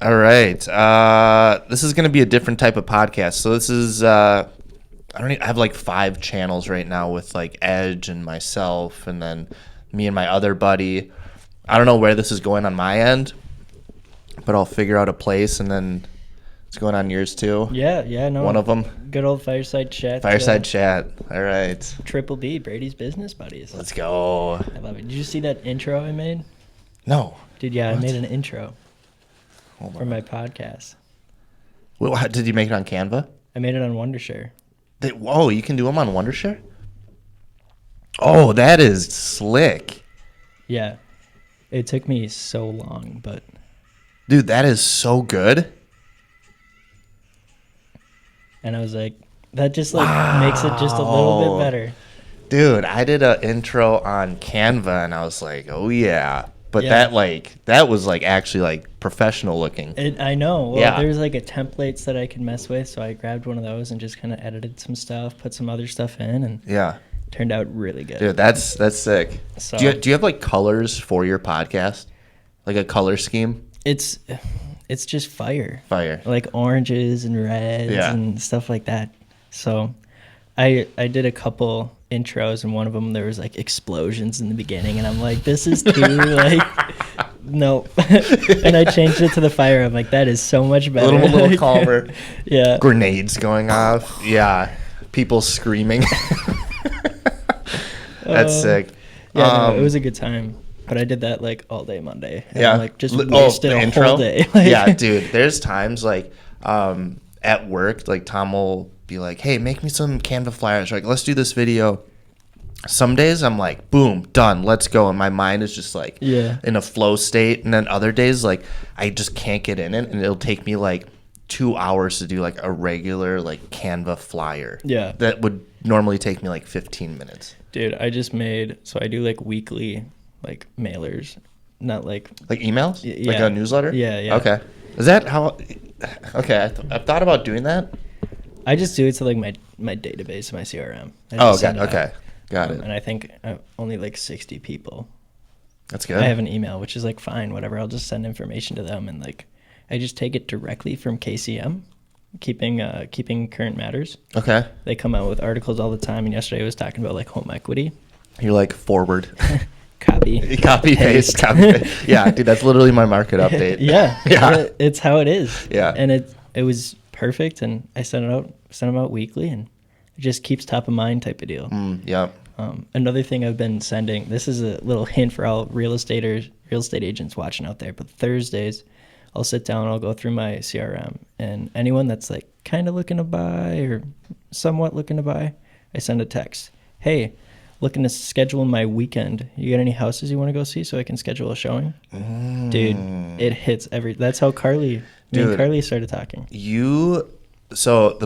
All right. This is going to be a different type of podcast. So this is I have like 5 channels right now with like Edge and myself and then me and my other buddy. I don't know where this is going on my end, but I'll figure out a place, and then it's going on yours too. Yeah, no. One of them. Good old Fireside Chat. Fireside Chat. All right. Triple B, Brady's Business Buddies. Let's go. I love it. Did you see that intro I made? No. Dude, yeah, What? I made an intro Hold for on. my podcast. Well, did you make it on Canva? I made it on Wondershare. Whoa, you can do them on Wondershare? Oh, that is slick. Yeah. It took me so long, but... Dude, that is so good. And I was like, that just like makes it just a little bit better. Dude, I did an intro on Canva, and I was like, oh, yeah. But Yeah. that was like actually like professional looking. I know. Well, Yeah. there's like a templates that I could mess with, so I grabbed one of those and just kind of edited some stuff, put some other stuff in, and Yeah. turned out really good. Dude, that's sick. So- Do you have like colors for your podcast? Like a color scheme? It's just fire. Fire. Like oranges and reds Yeah. and stuff like that. So I did a couple intros, and one of them there was like explosions in the beginning, and I'm like, this is too like no. And I changed it to the fire. I'm like, that is so much better. A little Like, calmer. Yeah. Grenades going off. Yeah. People screaming. That's sick. Yeah, no, it was a good time. But I did that like all day Monday. And Yeah. like just wasted a whole day. Like, Yeah, dude. There's times like at work, like Tom will be like, hey, make me some Canva flyers. Like, let's do this video. Some days I'm like, boom, done, let's go. And my mind is just like Yeah. in a flow state. And then other days, like, I just can't get in it. And it'll take me like 2 hours to do like a regular like Canva flyer. Yeah. That would normally take me like 15 minutes. Dude, I just made, so I do like weekly like mailers, not like, Like emails? Yeah. Like a newsletter? Yeah. Okay. Is that how? Okay, I've thought about doing that. I just do it to like my database, my CRM. I Oh, just send it out. okay. Got it. And I think only like 60 people. That's good. I have an email, which is like fine, whatever. I'll just send information to them, and like I just take it directly from KCM, keeping current matters. Okay. They come out with articles all the time, and yesterday I was talking about like home equity. You're like forward. Copy. Copy paste. Copy paste. Yeah, dude, that's literally my market update. Yeah. Yeah. It's how it is. Yeah. And it was perfect, and I sent them out weekly, and it just keeps top of mind type of deal. Yep. Another thing I've been sending, this is a little hint for all real estate agents watching out there, but Thursdays I'll sit down, I'll go through my CRM, and anyone that's like kind of looking to buy or somewhat looking to buy, I send a text. Hey, looking to schedule my weekend. You got any houses you want to go see so I can schedule a showing? Dude, it hits that's how me and Carly started talking. So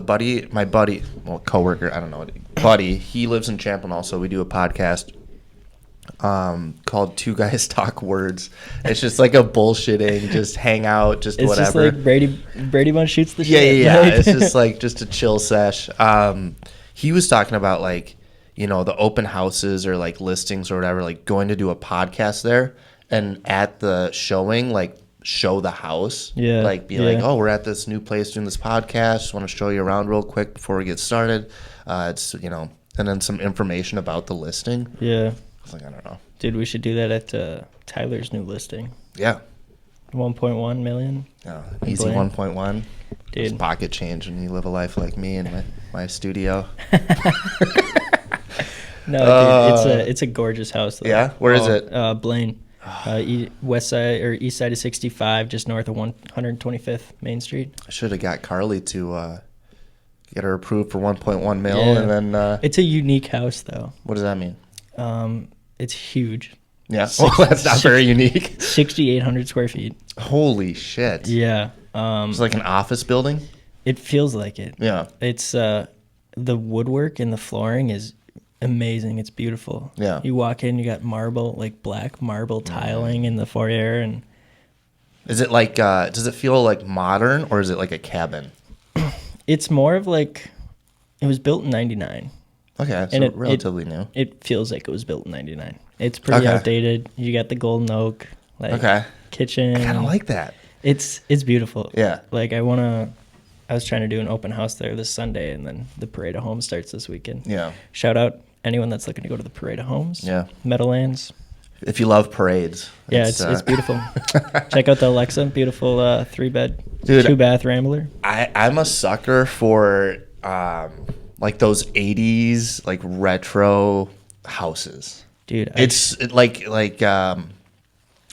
my buddy, well, coworker, I don't know, buddy, he lives in Champlin also. We do a podcast called Two Guys Talk Words. It's just like a bullshitting, just hang out, just It's whatever. just like Brady Bunch shoots the Yeah. shit. It's just like just a chill sesh. He was talking about like, you know, the open houses or like listings or whatever, like going to do a podcast there, and at the showing, like show the house. Yeah. Like be like, oh, we're at this new place doing this podcast. Just want to show you around real quick before we get started. It's, you know, and then some information about the listing. Yeah. I was like, I don't know. Dude, we should do that at Tyler's new listing. Yeah. 1.1 million. Easy Blaine. 1.1. Dude. Just pocket change when you live a life like me in my studio. No, dude, it's a gorgeous house. Though. Yeah? Where is it? Blaine, west side or east side of 65, just north of 125th Main Street. I should have got Carly to get her approved for 1.1 mil, Yeah. and then It's a unique house, though. what does that mean? It's huge. Yeah, well, that's not very unique. 6,800 square feet. Holy shit! Yeah. It's like an office building. It feels like it. Yeah, It's the woodwork and the flooring is amazing. It's beautiful. Yeah. You walk in, you got marble, like black marble tiling in the foyer, and is it like? Does it feel like modern, or is it like a cabin? it's more of like it was built in '99. Okay, so And relatively new. It feels like it was built in '99. It's pretty Okay. outdated. You got the golden oak, like Okay. kitchen. I kind of like that. It's beautiful. Yeah. Like I was trying to do an open house there this Sunday, and then the Parade of Homes starts this weekend. Yeah. Shout out anyone that's looking to go to the Parade of Homes. Yeah. Meadowlands. If you love parades. Yeah, it's beautiful. Check out the Alexa, beautiful 3-bed, Dude, 2-bath Rambler. I'm a sucker for like those 80s like retro houses. Dude, I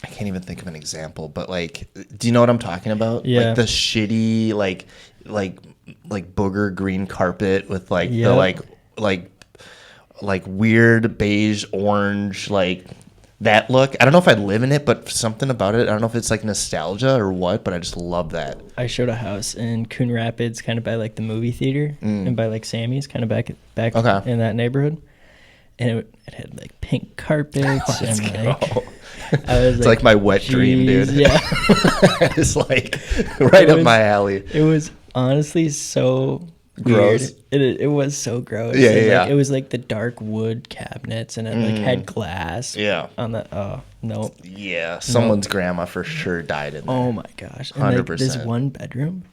can't even think of an example, but like, do you know what I'm talking about? Yeah. Like the shitty like booger green carpet with like Yep. the like weird beige orange, like that look. I don't know if I'd live in it, but something about it. I don't know if it's like nostalgia or what, but I just love that. I showed a house in Coon Rapids, kind of by like the movie theater, and by like Sammy's, kind of back Okay. in that neighborhood. And it had like pink carpets and like I was It's like my wet dream, dude. Yeah. It's like right up my alley. It was honestly so Gross. weird. It was so gross. Yeah, And, yeah. like, it was like the dark wood cabinets, and it like had glass. Yeah. On the no. Yeah, someone's grandma for sure died in there. Oh my gosh. And like, this 100%. one bedroom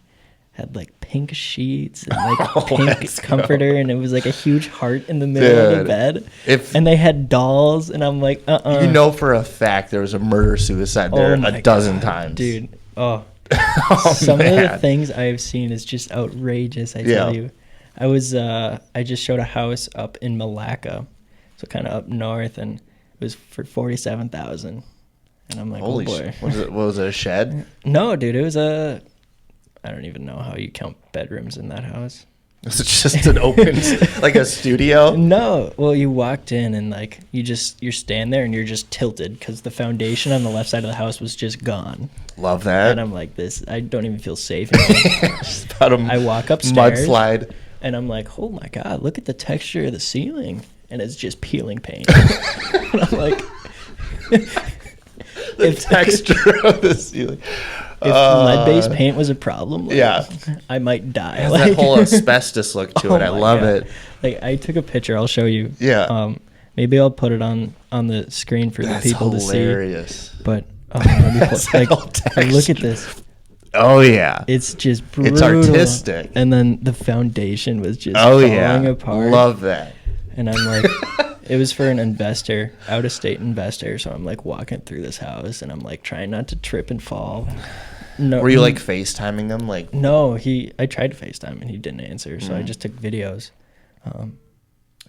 had like pink sheets and like Oh, pink let's comforter, and it was like a huge heart in the middle of the Dude, bed. if- and they had dolls, and I'm like, You know for a fact there was a murder suicide there Oh my a dozen God, times. dude. Oh, Oh, some of the man. things I have seen is just outrageous. I Yeah. tell you, I just showed a house up in Malacca, so kind of up north, and it was for $47,000, and I'm like, Holy oh boy. shit. What was it, a shed? No, dude, it was I don't even know how you count bedrooms in that house. Was it just an open, like a studio? No, well, you walked in and like you're standing there and you're just tilted because the foundation on the left side of the house was just gone. Love that. And I'm like, I don't even feel safe anymore. Just about a I walk upstairs, mudslide. and I'm like, oh my god, look at the texture of the ceiling, and it's just peeling paint. And I'm like, The texture of the ceiling. if lead-based paint was a problem, like, Yeah. I might die. It has Like- that whole asbestos look to it. I Oh my love God. it. Like I took a picture. I'll show you. Yeah. Maybe I'll put it on the screen for That's the people to see. hilarious. But let me That's like, that whole look at texture. this. Oh yeah. It's just brutal. It's artistic. And then the foundation was just Oh falling yeah. apart. Love that. And I'm like, it was for an investor, out-of-state investor. So I'm like walking through this house, and I'm like trying not to trip and fall. No, Were you like FaceTiming them? Like, No, I tried to FaceTime and he didn't answer. So I Mm. just took videos.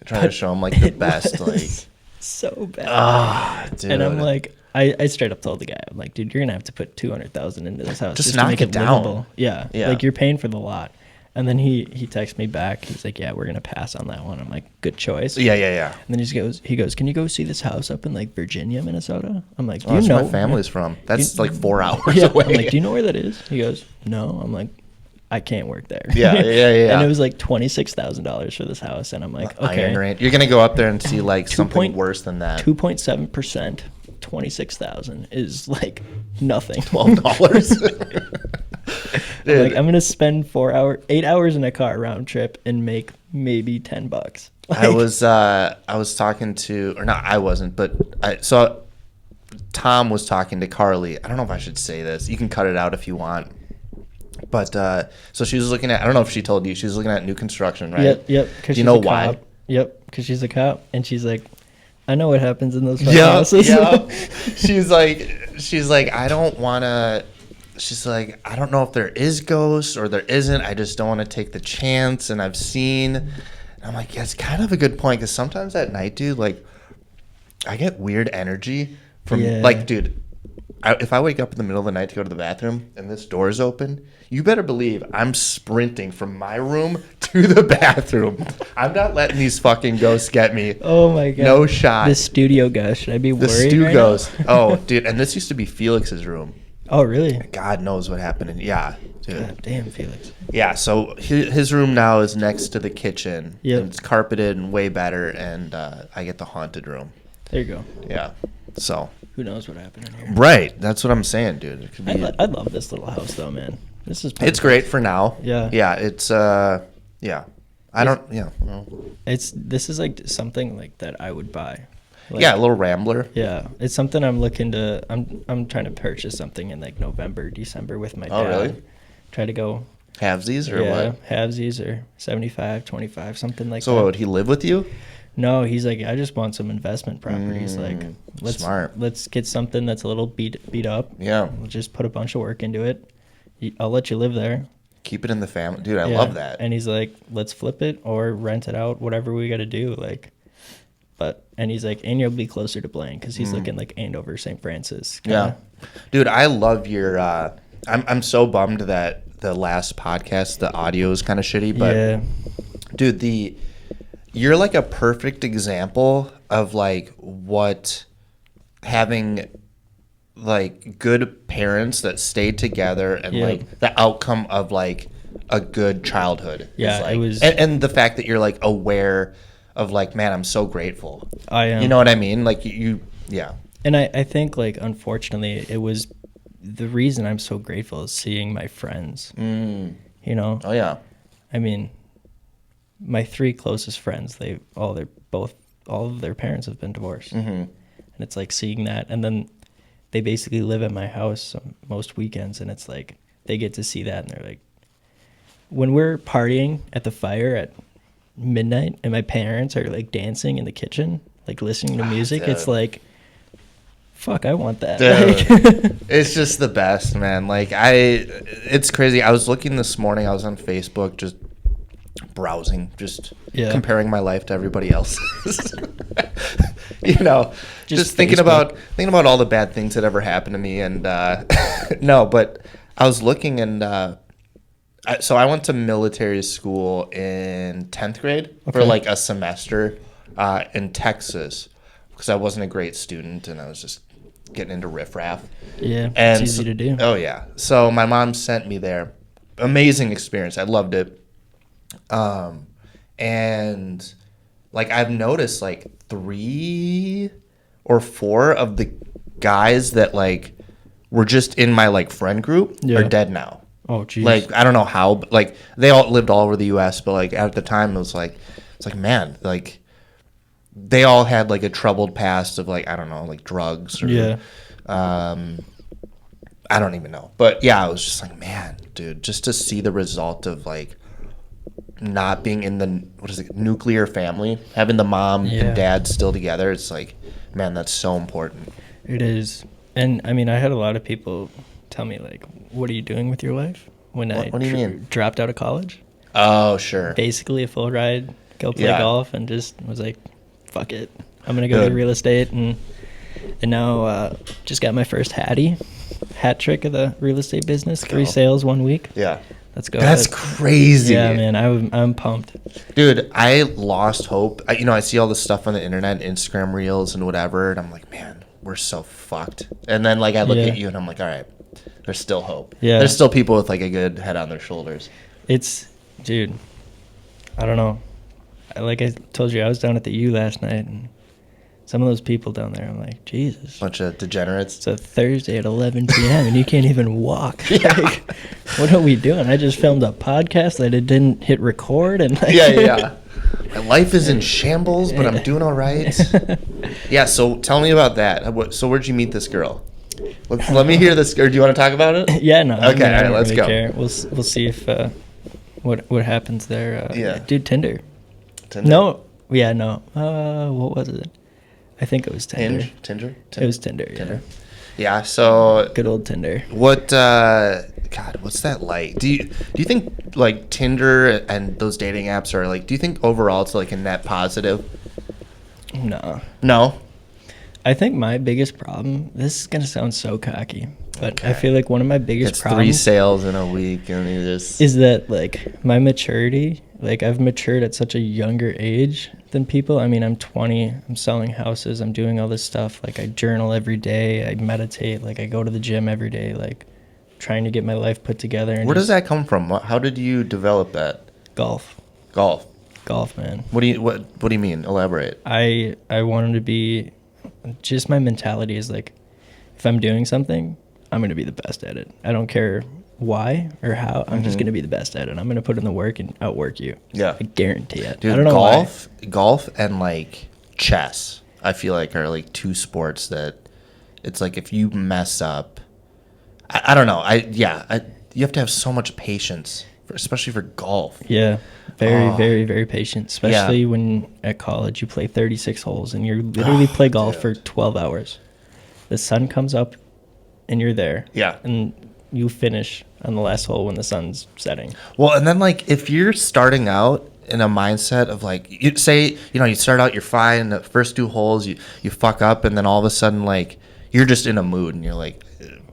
trying to show them like the It best? Like, was so bad. dude. And I'm like, I straight up told the guy, I'm like, dude, you're gonna have to put 200,000 into this house Just to knock make it down. livable. Yeah, Yeah. like you're paying for the lot. And then he texts me back. He's like, yeah, we're gonna pass on that one. I'm like, good choice. yeah, yeah, yeah. And then he goes, can you go see this house up in like Virginia, Minnesota? I'm like, do Oh, you that's know where my family's from. That's like 4 hours Yeah, away. I'm like, do you know where that is? He goes, no. I'm like, I can't work there. Yeah, yeah, yeah. And it was like $26,000 for this house, and I'm like, okay, Iron Range. You're gonna go up there and see like something point- worse than that. 2.7%, 26,000 is like nothing. $12. I'm like, I'm gonna spend 8 hours in a car round trip and make maybe $10. I was talking to, or not, I wasn't, but Tom was talking to Carly. I don't know if I should say this. You can cut it out if you want. But so she was looking at, I don't know if she told you, she was looking at new construction, right? Yep. Do you know why? Cop. Yep, because she's a cop, and she's like, I know what happens in those Yeah, houses. yeah. She's like, I don't want to. She's like, I don't know if there is ghosts or there isn't. I just don't want to take the chance. And I've seen. And I'm like, yeah, it's kind of a good point because sometimes at night, dude, like, I get weird energy from Yeah. like, dude. If I wake up in the middle of the night to go to the bathroom and this door is open, you better believe I'm sprinting from my room to the bathroom. I'm not letting these fucking ghosts get me. Oh my god. No shot. The studio ghost. Should I be The worried? stew right goes. now? Oh, dude, and this used to be Felix's room. Oh really? God knows what happened. Yeah, dude. God damn, Felix. Yeah, so his room now is next to the kitchen. Yep. And it's carpeted and way better, and I get the haunted room. There you go. Yeah, so. Who knows what happened in here? Right, that's what I'm saying, dude. It could be. I love this little house though, man. This is. It's perfect. great for now. Yeah. Yeah, it's yeah. I don't. Yeah. No. This is like something like that I would buy. Like, Yeah, a little Rambler. Yeah, it's something I'm looking to. I'm trying to purchase something in like November, December with my dad. Oh, really? Try to go. Halvesies or Yeah, what? halvesies or 75, 25, something like So that. would he live with you? No, he's like, I just want some investment properties. Like, Smart. let's get something that's a little beat up. Yeah. We'll just put a bunch of work into it. I'll let you live there. Keep it in the family. Dude, I Yeah. love that. And he's like, let's flip it or rent it out, whatever we got to do. Like, and he's like, and you'll be closer to Blaine because he's looking like Andover, St. Francis. Yeah. Dude, I love your, I'm so bummed that the last podcast, the audio is kind of shitty, but yeah. dude, you're like a perfect example of like what having like good parents that stayed together and like the outcome of like a good childhood. Yeah, is like, it was, and the fact that you're like aware of like, man, I'm so grateful. I am. You know what I mean? Like yeah. And I think like unfortunately it was the reason I'm so grateful is seeing my friends. You know? Oh yeah. I mean, my 3 closest friends, all of their parents have been divorced. And it's like seeing that, and then they basically live at my house most weekends, and it's like they get to see that, and they're like, when we're partying at the fire at midnight and my parents are like dancing in the kitchen, like listening to music, dude. it's like, fuck, I want that. Dude, it's just the best, man. Like it's crazy. I was looking this morning, I was on Facebook just browsing, just comparing my life to everybody else's. You know, just thinking about all the bad things that ever happened to me. And no, but I was looking, and so I went to military school in 10th grade for like a semester in Texas because I wasn't a great student and I was just getting into riffraff. Yeah, and it's easy to do. Oh yeah. So my mom sent me there. Amazing experience. I loved it. And like I've noticed like 3 or 4 of the guys that like were just in my like friend group are dead now. Oh geez. Like I don't know how, but like they all lived all over the US, but like at the time it's like man, like they all had like a troubled past of like, I don't know, like drugs or I don't even know. But yeah, I was just like, man, dude, just to see the result of like not being in the nuclear family, having the mom and dad still together, it's like, man, that's so important. It is. And I mean, I had a lot of people tell me like, what are you doing with your life when what do you mean? Dropped out of college? Oh, sure. Basically a full ride, go play golf, and just was like, fuck it, I'm gonna go do real estate. And now just got my first hat trick of the real estate business. 3 sales 1 week. Yeah. Let's go. That's crazy. Yeah, man, I'm pumped. Dude, I lost hope. I see all this stuff on the internet, Instagram reels and whatever, and I'm like, man, we're so fucked. And then like I look at you and I'm like, all right, there's still hope. Yeah. There's still people with like a good head on their shoulders. Dude, I don't know. Like I told you, I was down at the U last night, and some of those people down there, I'm like, Jesus. Bunch of degenerates. It's a Thursday at 11 p.m. and you can't even walk. Like, what are we doing? I just filmed a podcast that it didn't hit record. And like, yeah. My life is in shambles, but I'm doing all right. Yeah, so tell me about that. So where'd you meet this girl? Let me hear this. Or do you want to talk about it? Yeah, no. Okay, I all right, let's go. Care. We'll see if what happens there. Dude, Tinder. No. Yeah, no. What was it? I think it was Tinder. Tinder? It was Tinder. Yeah. So good old Tinder. What? God, what's that like? Do you think like Tinder and those dating apps are like? Do you think overall it's like a net positive? No. I think my biggest problem. This is gonna sound so cocky, but I feel like one of my biggest problems. 3 sales in a week, and you just is that like my maturity. Like I've matured at such a younger age than people. I mean, I'm 20. I'm selling houses. I'm doing all this stuff. Like I journal every day. I meditate. Like I go to the gym every day. Like trying to get my life put together. And where does that come from? How did you develop that? Golf, man. What do you mean? Elaborate. I wanted to be. Just my mentality is like, if I'm doing something, I'm gonna be the best at it. I don't care why or how. I'm just gonna be the best at it. I'm gonna put in the work and outwork you. Yeah, I guarantee it. Dude, I don't know golf and like chess. I feel like are like two sports that it's like if you mess up, I don't know. You have to have so much patience, especially for golf. Yeah, very, very patient. Especially when at college you play 36 holes and you literally play golf for 12 hours. The sun comes up, and you're there. Yeah, and you finish on the last hole when the sun's setting. Well, and then like if you're starting out in a mindset of like you start out, you're fine. The first 2 holes you fuck up, and then all of a sudden like you're just in a mood, and you're like,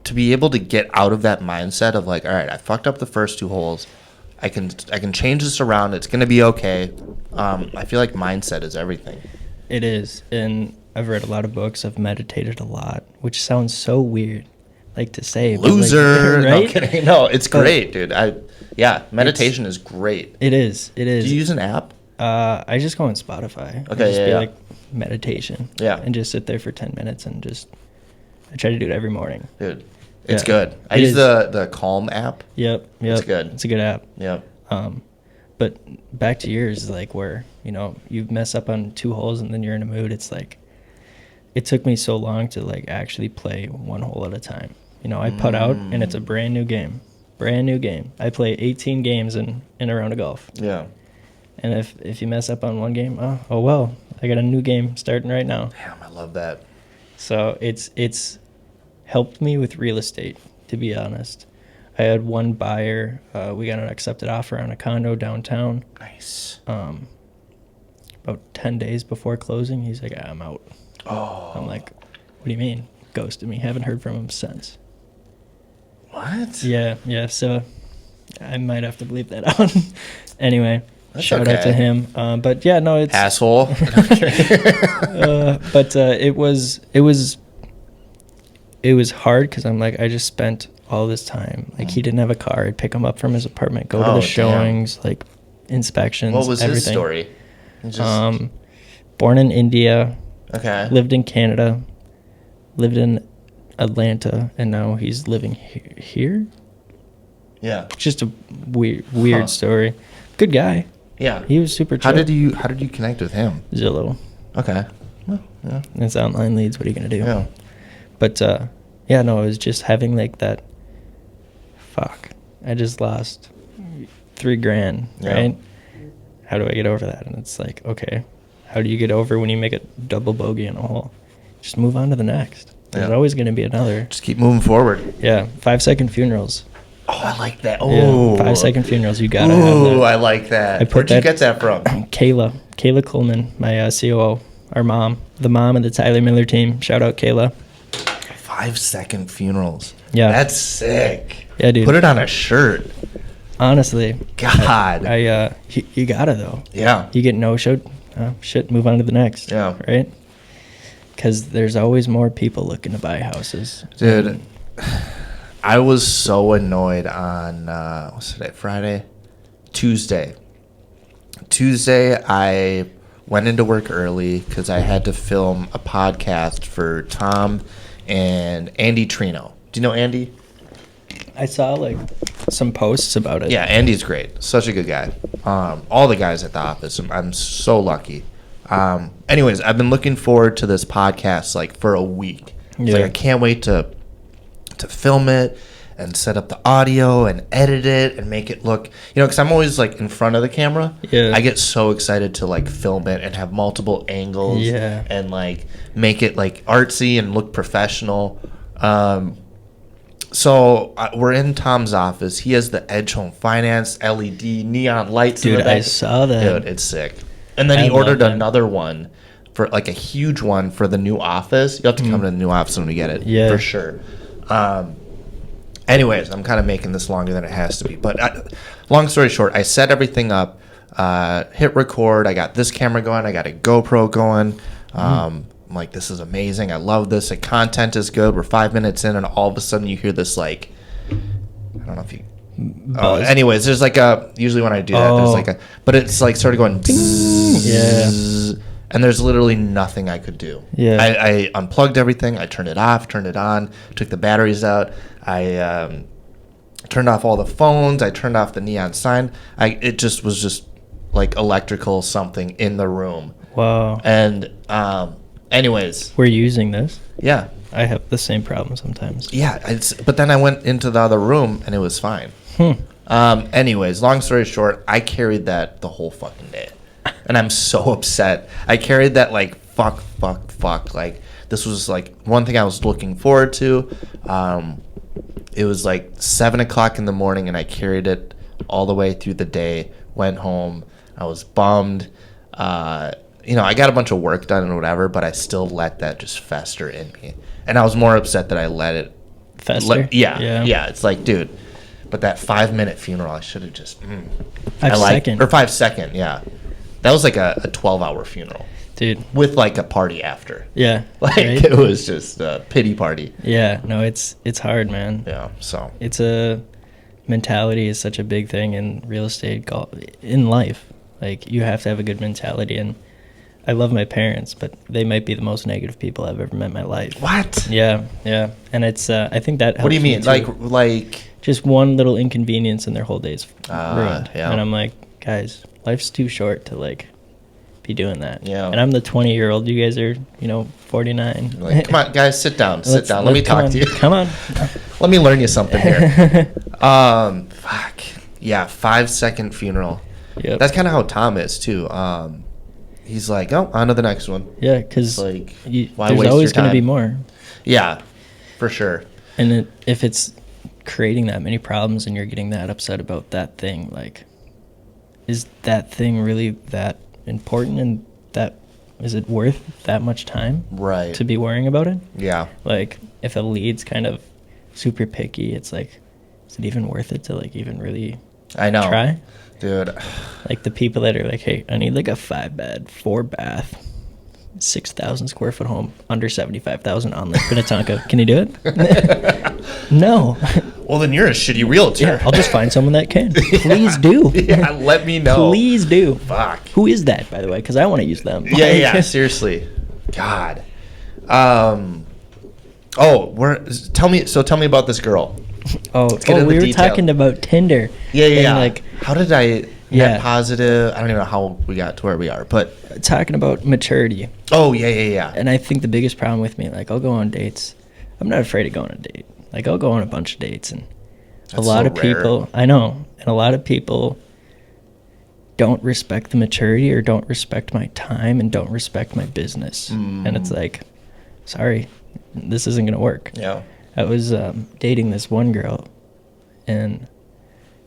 to be able to get out of that mindset of like, all right, I fucked up the first 2 holes. I can change this around. It's gonna be okay. I feel like mindset is everything. It is, and I've read a lot of books. I've meditated a lot, which sounds so weird, like to say. Loser, like, right? No kidding. No, it's great, dude. Meditation is great. It is. It is. Do you use an app? I just go on Spotify. Okay, just be like meditation. Yeah. And just sit there for 10 minutes and I try to do it every morning. Dude, it's good. I use the Calm app. Yep. It's good. It's a good app. Yep. But back to yours, like where, you mess up on 2 holes and then you're in a mood. It's like, it took me so long to like actually play 1 hole at a time. I putt out and it's a brand new game. I play 18 games in a round of golf. Yeah. And if you mess up on 1 game, oh well, I got a new game starting right now. Damn, I love that. So it's helped me with real estate, to be honest. I had one buyer. We got an accepted offer on a condo downtown. Nice. About 10 days before closing, he's like, I'm out. Oh. I'm like, what do you mean? Ghosted me. Haven't heard from him since. What? Yeah. So I might have to bleep that out. Anyway, That's shout out to him. But yeah, no, it's asshole. But it was hard because I'm like, I just spent all this time. Like he didn't have a car. I'd pick him up from his apartment, go to the showings, like inspections. What was everything. his story? Born in India. Okay. Lived in Canada. Lived in Atlanta, and now he's living here. Yeah. Just a weird story. Good guy. Yeah. He was super chill. How did you connect with him? Zillow. Okay. Well, yeah. It's online leads. What are you gonna do? Yeah. But it was just having like that. Fuck! I just lost $3,000. Yeah. Right? How do I get over that? And it's like, okay, how do you get over when you make a double bogey in a hole? Just move on to the next. There's always going to be another. Just keep moving forward. Yeah, 5-second funerals. Oh, I like that. Oh, yeah, 5-second funerals. You gotta have that. Oh, I like that. Where'd you get that from? Kayla Coleman, my COO, our mom, the mom of the Tyler Miller team. Shout out Kayla. 5-second funerals. Yeah, that's sick. Yeah, dude. Put it on a shirt. Honestly, God, you gotta though. Yeah, you get no-showed. Shit, move on to the next. Yeah, right. Because there's always more people looking to buy houses. Dude, I was so annoyed on, what's today, Friday? Tuesday, I went into work early because I had to film a podcast for Tom and Andy Trino. Do you know Andy? I saw, like, some posts about it. Yeah, Andy's great. Such a good guy. All the guys at the office, I'm so lucky. Anyways, I've been looking forward to this podcast like for a week. It's like I can't wait to film it and set up the audio and edit it and make it look, because I'm always like in front of the camera. Yeah. I get so excited to like film it and have multiple angles. Yeah. And like make it like artsy and look professional. So we're in Tom's office. He has the Edge Home Finance LED neon lights. Dude, in the back. I saw that. Dude, it's sick. And then he ordered another one for like a huge one for the new office. You have to come to the new office when we get it. Yeah. For sure. Anyways, I'm kind of making this longer than it has to be. But long story short, I set everything up, hit record. I got this camera going. I got a GoPro going. I'm like, this is amazing. I love this. The content is good. We're 5 minutes in, and all of a sudden you hear this like, I don't know if you... anyways, there's like usually when I do that, there's like but it's like sort of going and there's literally nothing I could do. Yeah. I unplugged everything. I turned it off, turned it on, took the batteries out. I turned off all the phones. I turned off the neon sign. It just was just like electrical something in the room. Wow. And Anyways, We're using this. yeah. I have the same problem sometimes. Yeah, but then I went into the other room and it was fine. Anyways, long story short, I carried that the whole fucking day. And I'm so upset. I carried that like fuck. Like this was like one thing I was looking forward to. It was like 7 o'clock in the morning and I carried it all the way through the day, went home. I was bummed. I got a bunch of work done and whatever, but I still let that just fester in me. And I was more upset that I let it Fester? Yeah. It's like, dude, but that 5-minute funeral, I should have just. 5 second. Or 5 second, yeah. That was like a 12-hour funeral. Dude. With like a party after. Yeah. Like right? It was just a pity party. Yeah. No, it's hard, man. Yeah. So. It's mentality is such a big thing in real estate, in life. Like you have to have a good mentality, and I love my parents, but they might be the most negative people I've ever met in my life. What? Yeah. And it's I think that helps. What do you mean? Me too. Like just one little inconvenience and their whole day's ruined. Yeah. And I'm like, guys, life's too short to like be doing that. Yeah. And I'm the 20-year-old. You guys are, 49. Like, come on, guys, sit down. Sit down. Let me talk to you. Come on. Let me learn you something here. Fuck. Yeah, 5-second funeral. Yep. That's kind of how Tom is too. He's like, oh, on to the next one. Yeah, because Like, why there's waste always your going to be time? more. Yeah, for sure. And if it's creating that many problems and you're getting that upset about that thing, like, is that thing really that important, and is it worth that much time Right. to be worrying about it? Yeah. Like, if a lead's kind of super picky, it's like, is it even worth it to like even really I know. try? Dude. Like the people that are like, hey, I need like a 5-bed, 4-bath, 6,000 square foot home under 75,000 on Lake Minnetonka. Can you do it? No. Well, then you're a shitty realtor. Yeah, I'll just find someone that can. Please do. Yeah, let me know. Please do. Fuck. Who is that, by the way? Because I want to use them. Yeah, seriously. God. Tell me about this girl. Get into We were detail. talking about Tinder. Yeah. And like how did I Yeah. net positive? I don't even know how we got to where we are, but talking about maturity. oh yeah. And I think the biggest problem with me, like I'll go on dates. I'm not afraid of going on a date. Like I'll go on a bunch of dates, and That's a lot so of people, rare. I know, and a lot of people don't respect the maturity or don't respect my time and don't respect my business. And it's like, sorry, this isn't going to work. Yeah. I was dating this one girl, and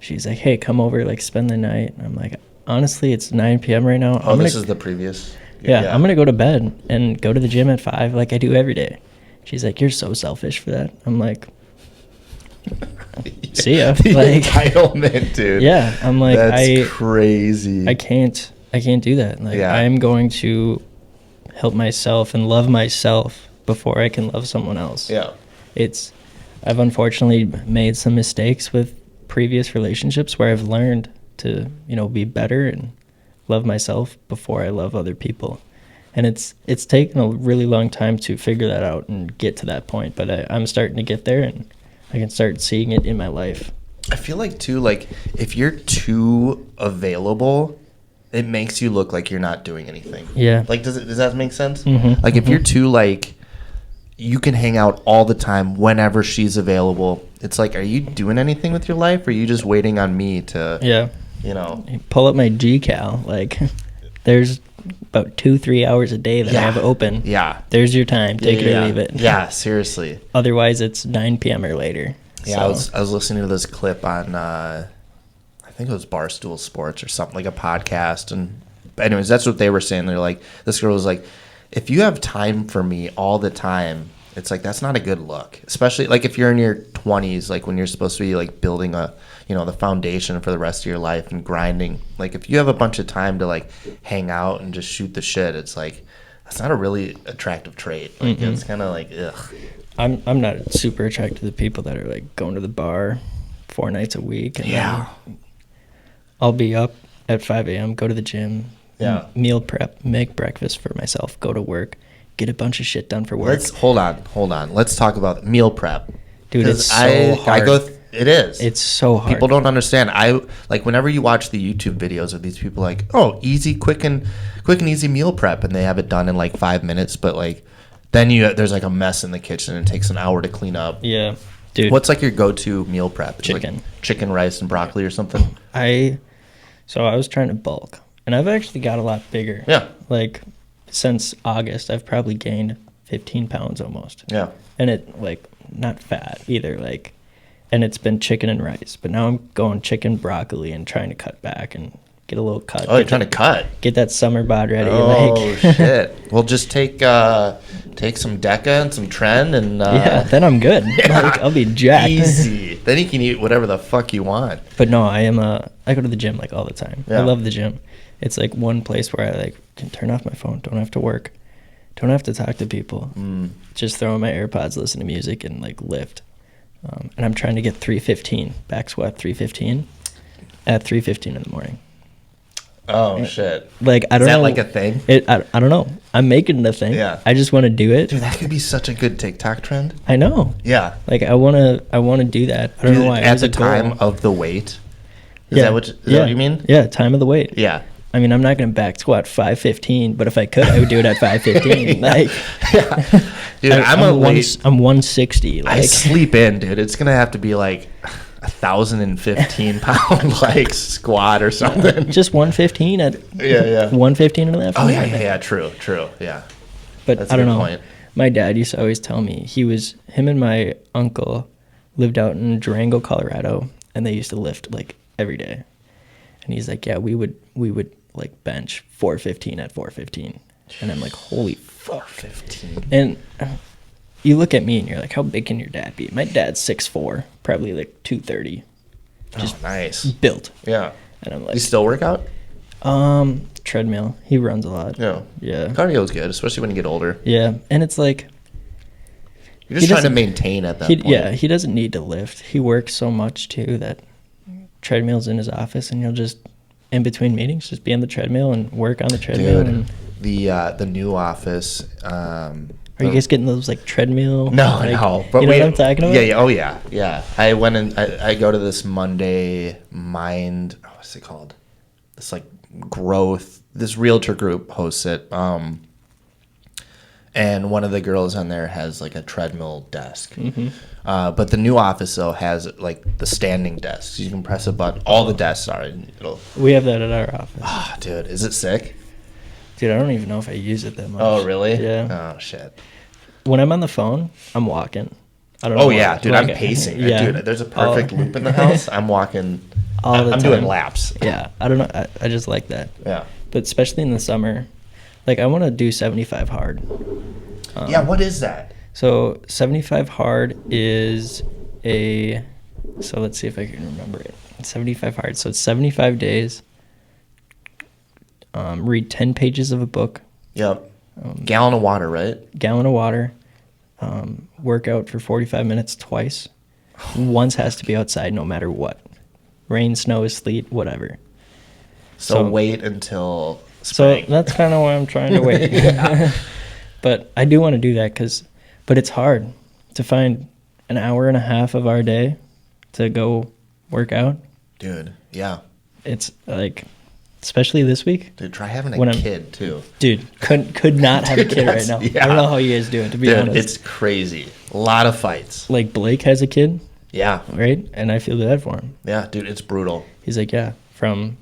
she's like, hey, come over, like spend the night. And I'm like, honestly, it's 9 p.m. right now. This is the previous. Yeah, I'm going to go to bed and go to the gym at 5 like I do every day. She's like, you're so selfish for that. I'm like, see ya. The Like, entitlement, dude. yeah, I'm like, That's crazy. I can't do that. Like, Yeah. I'm going to help myself and love myself before I can love someone else. Yeah. I've unfortunately made some mistakes with previous relationships where I've learned to, be better and love myself before I love other people. And it's taken a really long time to figure that out and get to that point, but I'm starting to get there, and I can start seeing it in my life. I feel like too, like if you're too available, it makes you look like you're not doing anything. Yeah. Like does that make sense? Mhm, Like if you're too like you can hang out all the time whenever she's available. It's like, are you doing anything with your life, or are you just waiting on me to Yeah. Pull up my GCal. Like, there's about 2-3 hours a day that I have open. Yeah. There's your time. Take it or leave it. Yeah, seriously. Otherwise, it's 9 p.m. or later. Yeah, So, I was listening to this clip on I think it was Barstool Sports or something, like a podcast, and anyways, that's what they were saying. They're like, this girl was like, if you have time for me all the time, it's like that's not a good look. Especially like if you're in your 20s, like when you're supposed to be like building the foundation for the rest of your life and grinding. Like if you have a bunch of time to like hang out and just shoot the shit, it's like that's not a really attractive trait. Like it's kind of like ugh. I'm not super attracted to the people that are like going to the bar 4 nights a week. And Yeah. I'll be up at 5 a.m., go to the gym, Yeah. meal prep, make breakfast for myself, go to work, get a bunch of shit done for work. Hold on. Let's talk about meal prep. Dude, 'Cause it's so hard. It is. It's so hard. People don't understand. I like whenever you watch the YouTube videos of these people, like, oh, easy, quick and easy meal prep, and they have it done in like 5 minutes. But like, then there's like a mess in the kitchen, and it takes an hour to clean up. Yeah, dude. What's like your go-to meal prep? It's Chicken. like chicken, rice, and broccoli or something. So I was trying to bulk, and I've actually got a lot bigger. Yeah. Like since August, I've probably gained 15 pounds almost. Yeah. And it like not fat either, like. And it's been chicken and rice. But now I'm going chicken, broccoli, and trying to cut back and get a little cut. Oh, you're trying to cut? Get that summer bod ready. Oh, like. shit. Well, just take some Deca and some Tren and... yeah, then I'm good. Yeah, like, I'll be jacked. Easy. Then you can eat whatever the fuck you want. But no, I go to the gym like all the time. Yeah. I love the gym. It's like one place where I like can turn off my phone, don't have to work, don't have to talk to people. Just throw in my AirPods, listen to music, and like lift. And I'm trying to get 315 back squat 315 at 3:15 in the morning. Oh shit! Like I don't know. Is that like a thing? I don't know. I'm making it a thing. Yeah. I just want to do it. Dude, that could be such a good TikTok trend. I know. Yeah. Like I wanna do that. I don't know why. At the time of the weight. Is that what you mean? Yeah, time of the weight. Yeah. I mean, I'm not gonna back squat 515, but if I could, I would do it at 515. Yeah. Like, yeah. Dude, I'm 160. Like, I sleep in, dude. It's gonna have to be like 1,015 pound like squat or something. just 115 at 115 and a half. Oh yeah. True. Yeah. But That's a I don't good know. point. My dad used to always tell me him and my uncle lived out in Durango, Colorado, and they used to lift like every day. And he's like, yeah, we would like bench 415 at 415. And I'm like, holy fuck. 415. And you look at me and you're like, how big can your dad be? My dad's 6'4", probably like 230. Just nice. Built. Yeah. And I'm like, You still work out? treadmill. He runs a lot. Yeah. Yeah. Cardio's good, especially when you get older. Yeah. And it's like, You're just trying to maintain at that point. Yeah, he doesn't need to lift. He works so much too that treadmill's in his office, and you'll just in between meetings just be on the treadmill and work on the treadmill. Dude, and the new office. are you guys getting those like treadmill? No, like, no. But you know what I'm talking about? Yeah. Oh yeah. I went and I go to this Monday Mind. What's it called? This like growth. This realtor group hosts it. And one of the girls on there has like a treadmill desk. Mm-hmm. But the new office though has like the standing desks. You can press a button. All the desks are. We have that at our office. Ah, dude, is it sick? Dude, I don't even know if I use it that much. Oh, really? Yeah. Oh, shit. When I'm on the phone, I'm walking. I don't know. Oh, yeah, dude, like, I'm pacing. Yeah. Dude, there's a perfect loop in the house. I'm walking. All the I'm time. doing laps. Yeah, I don't know. I just like that. Yeah. But especially in the summer, like I want to do 75 hard. Yeah, what is that? So 75 hard is so let's see if I can remember it. 75 hard. So it's 75 days. Read 10 pages of a book. Yep. Gallon of water, right? Gallon of water. Work out for 45 minutes twice. Once has to be outside no matter what. Rain, snow, sleet, whatever. So wait until So spring. that's kind of why I'm trying to wait. Yeah. But I do want to do that but it's hard to find an hour and a half of our day to go work out. Dude, yeah. It's like, especially this week. Dude, try having When a I'm- kid, too. Dude, could not have Dude, a kid right now. yeah. I don't know how you guys do it, to be Dude, honest. it's crazy. A lot of fights. Like Blake has a kid, Yeah. right? And I feel bad for him. Yeah, dude, it's brutal. He's like, yeah, from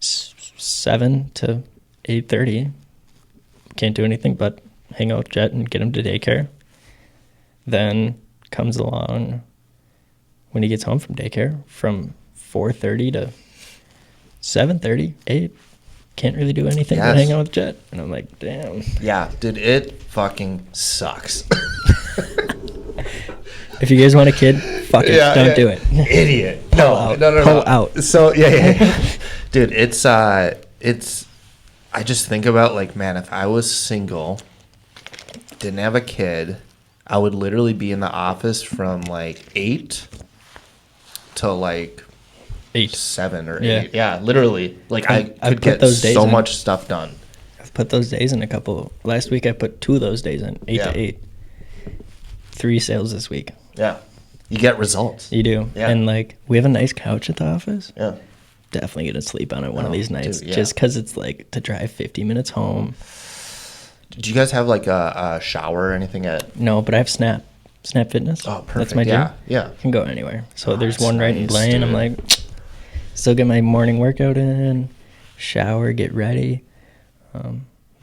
7 to 8:30, can't do anything but hang out with Jet and get him to daycare. Then comes along when he gets home from daycare from 4:30 to 7:30, 8. Can't really do anything but hang out with Jet. And I'm like, damn. Yeah, dude, it fucking sucks. If you guys want a kid, fuck it, don't do it. Idiot. Pull out. So yeah. Dude, it's I just think about like, man, if I was single, didn't have a kid, I would literally be in the office from like 8 to like 7 or 8. Yeah, literally. Like I could get those days so in. much stuff done. I've put those days in a couple. Last week I put 2 of those days in, 8 to 8. 3 sales this week. Yeah. You get results. You do. Yeah. And like we have a nice couch at the office. Yeah. Definitely gonna sleep on it one of these nights, dude, yeah. just because it's like to drive 50 minutes home. Do you guys have like a shower or anything at? No, but I have Snap Fitness. Oh, perfect. That's my gym. Yeah. I can go anywhere. So there's that's one right in nice, Blaine. dude. I'm like, still get my morning workout in, shower, get ready.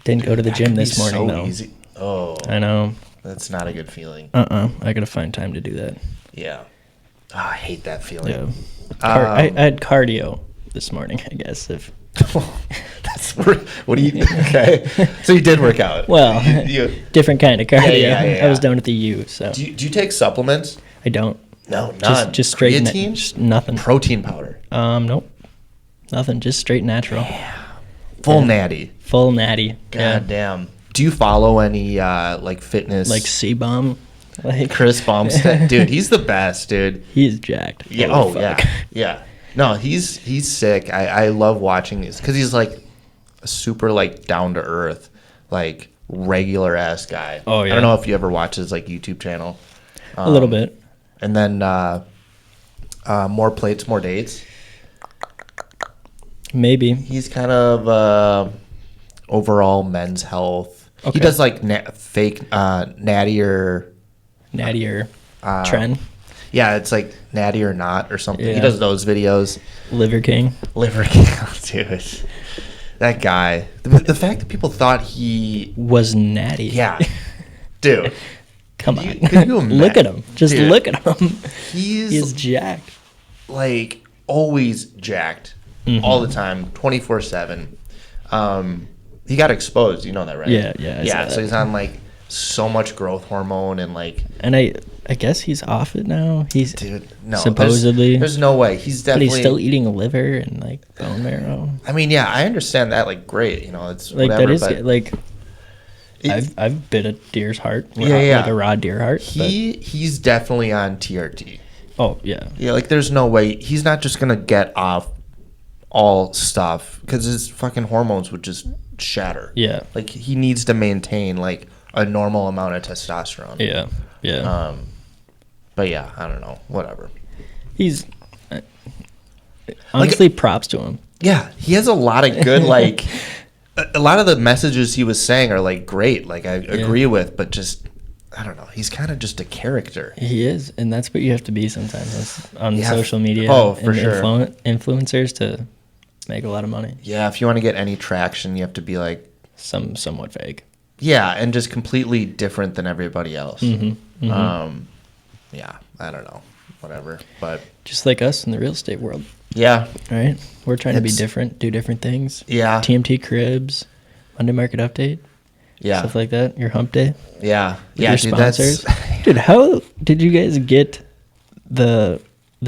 Didn't go to the That gym could be this morning so though. Easy. Oh, I know. that's not a good feeling. I gotta find time to do that. Yeah. Oh, I hate that feeling. Yeah. I had cardio this morning, I guess. If That's what do you? Okay, so you did work out. well, different kind of cardio. Yeah. I was down at the U, so Do you take supplements? I don't. No, none. Just straight Creatine? just nothing. Protein powder. Nope. Nothing. Just straight natural. Full natty. Full natty. God damn. Do you follow any like fitness? Like C-bomb. Like Chris Bumstead, dude, he's the best, dude. He's jacked. Yeah. Holy Oh, fuck. yeah. No, he's sick. I love watching this because he's like a super like down to earth, like regular ass guy. Oh, yeah. I don't know if you ever watch his like YouTube channel. A little bit. And then more plates, more dates. Maybe. He's kind of overall men's health. Okay. He does like fake natty or Natty or Trend. yeah, it's like natty or not or something. He Yeah. does those videos. Liver King. Liver King, dude. That guy. The fact that people thought he, Was natty. yeah, dude. Come Could on. you- could you imagine? Look at him. Just Dude. look at him. He's He's jacked. like always jacked all the time, 24/7. He got exposed. You know that, right? Yeah, I Yeah. saw So that. he's on like so much growth hormone and like, And I guess he's off it now. He's dude, no. supposedly. there's no way. He's but definitely. he's still eating liver and like bone marrow. I mean, yeah, I understand that. Like, great. You know, it's Like whatever. that is but like it- I've bit a deer's heart. Yeah. Like a raw deer heart. he's definitely on TRT. Oh yeah. Yeah, like there's no way he's not just gonna get off all stuff because his fucking hormones would just shatter. Yeah. Like he needs to maintain like a normal amount of testosterone. Yeah. But yeah, I don't know. Whatever. He's honestly props to him. Yeah, he has a lot of good like. A lot of the messages he was saying are like great. Like I agree with, but just I don't know. He's kind of just a character. He is, and that's what you have to be sometimes on Yeah. social media. Oh, for sure. Influencers to make a lot of money. Yeah, if you want to get any traction, you have to be like Somewhat fake. yeah, and just completely different than everybody else. Yeah, I don't know, whatever. But Just like us in the real estate world, yeah, right? We're trying to be It's- different, do different things. yeah, TMT Cribs, Monday Market Update, yeah, stuff like that. Your hump day. yeah, with yeah, your dude. sponsors. That's Dude, how did you guys get the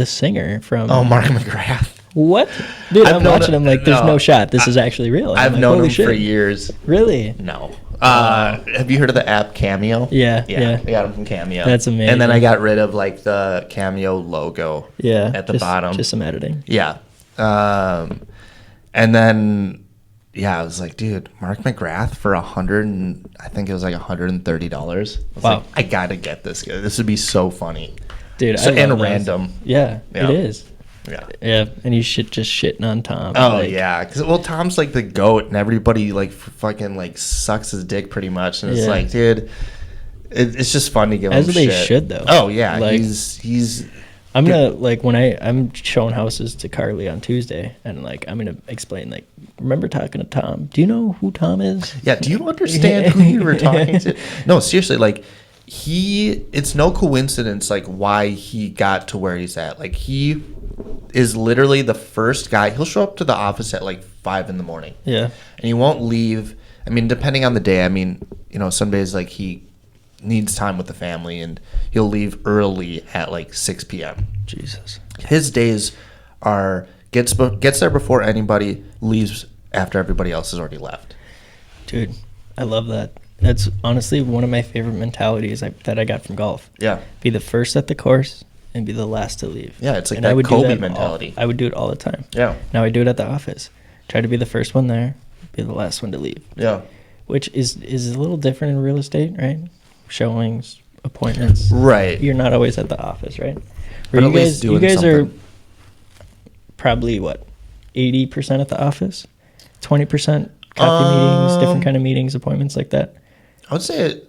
singer from? oh, Mark McGrath. What? Dude, I've I'm known watching him- him like there's no, no shot. This is actually real. And I'm I've like, known holy him shit. for years. Really? No. Have you heard of the app Cameo? Yeah. I got him from Cameo. That's amazing. And then I got rid of like the Cameo logo. Yeah. At the bottom. Just some editing. Yeah. And then, yeah, I was like, dude, Mark McGrath for I think it was like $130. I was Wow. like, I gotta get this guy. This would be so funny. Dude, So, I love and those. random. Yeah, Yeah. it is. Yeah. Yeah, and he's just shitting on Tom. Oh like, yeah, because Tom's like the goat, and everybody like fucking like sucks his dick pretty much, and it's Yeah. like, dude, it's just fun to give As him they shit. should, though. Oh yeah, Like- he's I'm gonna like when I'm showing houses to Carly on Tuesday, and like I'm gonna explain like, remember talking to Tom? Do you know who Tom is? yeah. Do you understand who you were talking to? No, seriously, like it's no coincidence like why he got to where he's at. Like he is literally the first guy. He'll show up to the office at like 5 a.m. Yeah. and he won't leave. I mean, depending on the day. I mean, you know, some days like he needs time with the family, and he'll leave early at like 6 p.m. Jesus. His days are gets there before anybody, leaves after everybody else has already left. Dude, I love that. That's honestly one of my favorite mentalities that I got from golf. Yeah, Be the first at the course and be the last to leave. yeah, it's like And that I would do Kobe that mentality. I would do it all the time. Yeah, Now I do it at the office. Try to be the first one there, be the last one to leave. yeah, Which is a little different in real estate, right? Showings, appointments. Right. You're not always at the office, right? But Or at least doing you guys are something. probably what, 80% at the office, 20% coffee meetings, different kind of meetings, appointments like that. I would say it.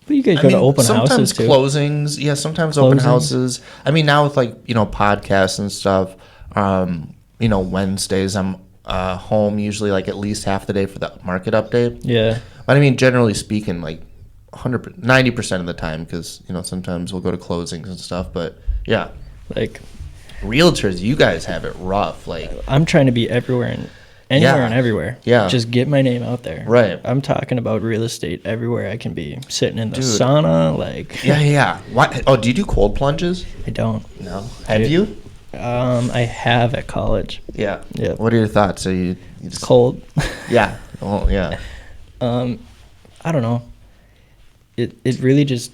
But you guys go to open houses too. Closings. Yeah, sometimes open houses. I mean, now with podcasts and stuff, Wednesdays I'm home usually like at least half the day for the market update. Yeah. But I mean, generally speaking, like 90% of the time, because sometimes we'll go to closings and stuff. But yeah, Like, realtors, you guys have it rough. Like, I'm trying to be everywhere and anywhere Yeah. and everywhere. Yeah. Just get my name out there. Right. I'm talking about real estate everywhere I can be. Sitting in the Dude. sauna, like. yeah. Why? Oh, do you do cold plunges? I don't. No. Have you? I have at college. Yeah. Yeah. What are your thoughts? So you It's just, cold. Yeah. Oh, yeah. I don't know. It really just.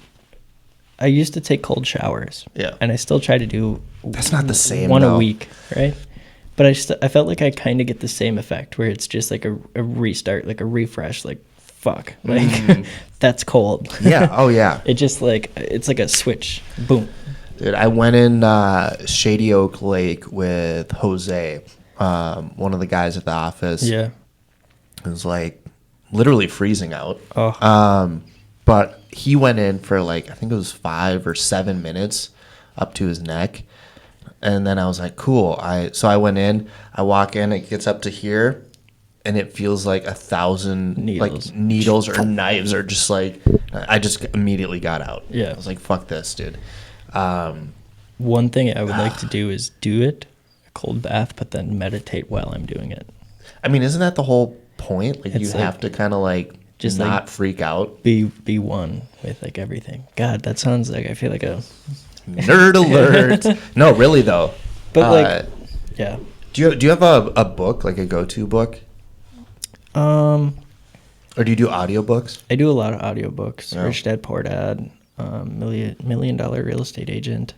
I used to take cold showers. Yeah. And I still try to do. That's not the same, One though. a week, right? But I felt like I kind of get the same effect where it's just like a restart, like a refresh, like fuck, like that's cold. Yeah. Oh, yeah. It just like it's like a switch, boom. Dude, I went in Shady Oak Lake with Jose, one of the guys at the office. Yeah. It was like literally freezing out. Oh. But he went in for like, I think it was 5 or 7 minutes up to his neck. And then I was like, cool. So I went in, I walk in, it gets up to here, and it feels like 1,000 Needles. like needles or knives are just like, I just immediately got out. Yeah. I was like, fuck this, dude. One thing I would like to do is do it, a cold bath, but then meditate while I'm doing it. I mean, isn't that the whole point? Like, you It's like- have to kind of like Just, not like, freak out. Be one with like everything. God, that sounds like I feel like a. Nerd alert. No, really though. But like, yeah. Do you have a book, like a go-to book? Or do you do audiobooks? I do a lot of audiobooks. Yeah. Rich Dad Poor Dad, Million Dollar Real Estate Agent.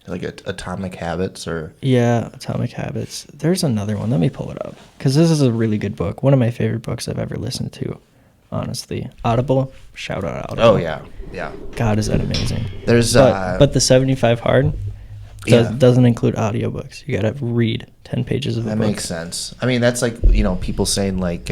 Like Atomic Habits or Yeah, Atomic Habits. There's another one. Let me pull it up because this is a really good book. One of my favorite books I've ever listened to, honestly. Audible. Shout out Audible. Oh yeah. God, is that amazing. There's But the 75 Hard Yeah. doesn't include audiobooks. You got to read 10 pages of a that book. makes sense. I mean, that's like, people saying like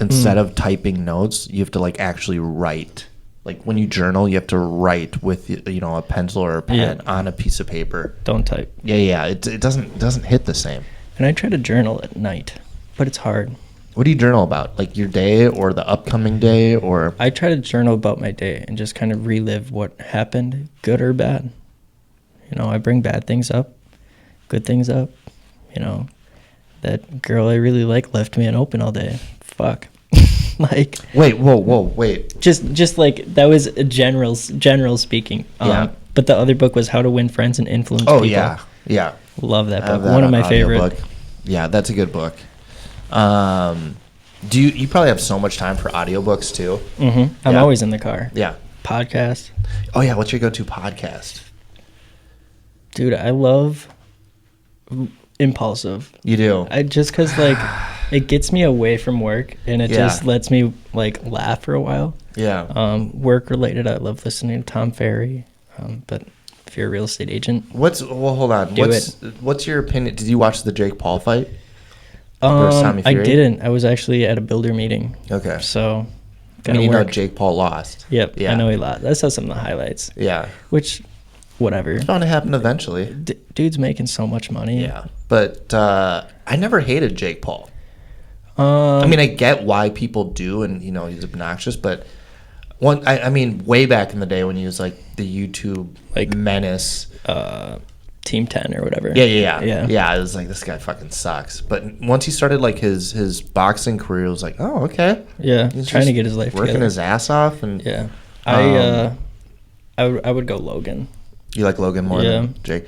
instead of typing notes, you have to like actually write. Like when you journal, you have to write with a pencil or a pen on a piece of paper. Don't type. Yeah. It doesn't hit the same. And I try to journal at night, but it's hard. What do you journal about? Like your day or the upcoming day or? I try to journal about my day and just kind of relive what happened, good or bad. I bring bad things up, good things up. That girl I really like left me an open all day. Fuck. Like. Wait, wait. Just like that was a general speaking. Yeah. But the other book was How to Win Friends and Influence Oh People. yeah. Love that I have book. that One of on my favorite. audiobook. Yeah, that's a good book. Do you probably have so much time for audiobooks too? Mm-hmm. I'm Yeah. always in the car. Yeah. Podcast. Oh yeah, what's your go-to podcast? Dude, I love Impulsive. You do. Just because like it gets me away from work and it Yeah. just lets me like laugh for a while. Yeah. Work related, I love listening to Tom Ferry. But if you're a real estate agent, Hold on. Do What's your opinion? Did you watch the Jake Paul fight? Versus Tommy I Fury? didn't. I was actually at a builder meeting. Okay. So, I mean, work. Jake Paul lost. Yep. Yeah. I know he lost. I saw some of the highlights. Yeah. Which, whatever. It's bound to happen eventually. Dude's making so much money. Yeah. But I never hated Jake Paul. Um, I mean, I get why people do, and he's obnoxious. But I mean, way back in the day when he was like the YouTube Like, menace. Team 10 or whatever. Yeah. Yeah. I was like, this guy fucking sucks. But once he started like his boxing career, I was like, oh, okay. Yeah. He's Trying to just get his life working together. his ass off, and Yeah. I would go Logan. you like Logan more Yeah. than Jake.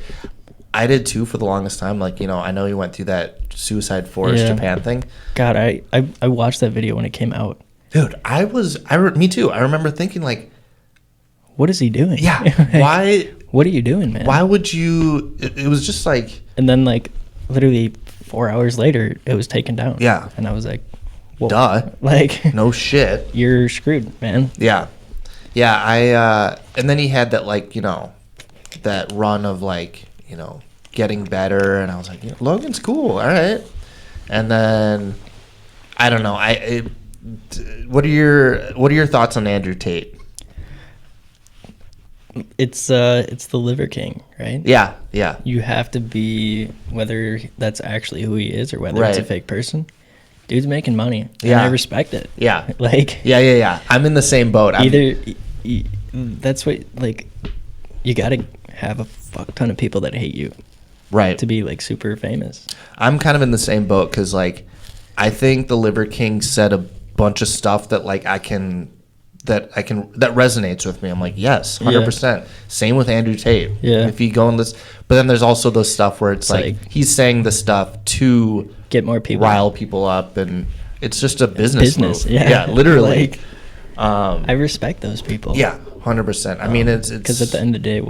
I did too for the longest time. Like I know he went through that Suicide Forest Yeah. Japan thing. God, I watched that video when it came out. Dude, me too. I remember thinking like, What is he doing? yeah, why? What are you doing, man? Why would you? It was just like, And then like literally 4 hours later, it was taken down. Yeah. And I was like, whoa. duh, Like, no shit. you're screwed, man. Yeah. Yeah, and then he had that, like, that run of, like, getting better, and I was like, Logan's cool, all right. And then I don't know. What are your thoughts on Andrew Tate? It's the Liver King, right? Yeah. You have to be, whether that's actually who he is or whether it's a Right. fake person. Dude's making money. And Yeah. I respect it. Yeah. Like, Yeah. I'm in the same boat. That's what, like, you gotta have a fuck ton of people that hate you Right. to be, like, super famous. I'm kind of in the same boat because, like, I think the Liver King said a bunch of stuff that, like, that resonates with me. I'm like, yes, 100%. Same with Andrew Tate. Yeah. If you go in this, but then there's also those stuff where it's like he's saying the stuff to Get more people. rile people up, and it's just a business move. Yeah. Literally. Like, I respect those people. Yeah, 100%. I mean, it's because at the end of the day,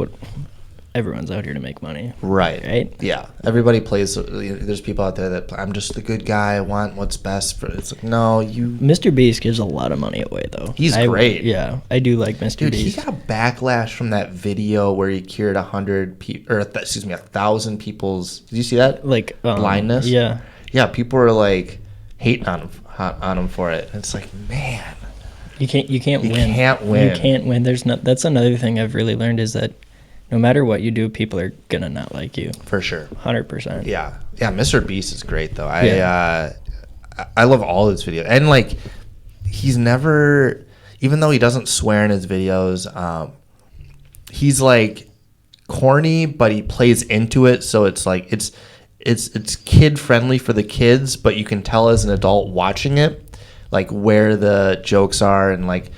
everyone's out here to make money. right. Yeah, everybody plays. There's people out there that I'm just the good guy. I want what's best for. It's like, no, you. Mr. Beast gives a lot of money away, though. He's great. Yeah, I do like Mr. Dude, Beast. he got a backlash from that video where he cured 1,000 people's. Did you see that? Like blindness. Yeah. Yeah, people were like hating on him for it. It's like, man, you can't win. Can't win. You can't win. That's another thing I've really learned is that no matter what you do, people are gonna not like you. For sure. 100%. Yeah. Mr. Beast is great though. I love all his videos, and like he's never, even though he doesn't swear in his videos, he's like corny, but he plays into it, so it's like it's kid friendly for the kids, but you can tell as an adult watching it, like where the jokes are, and like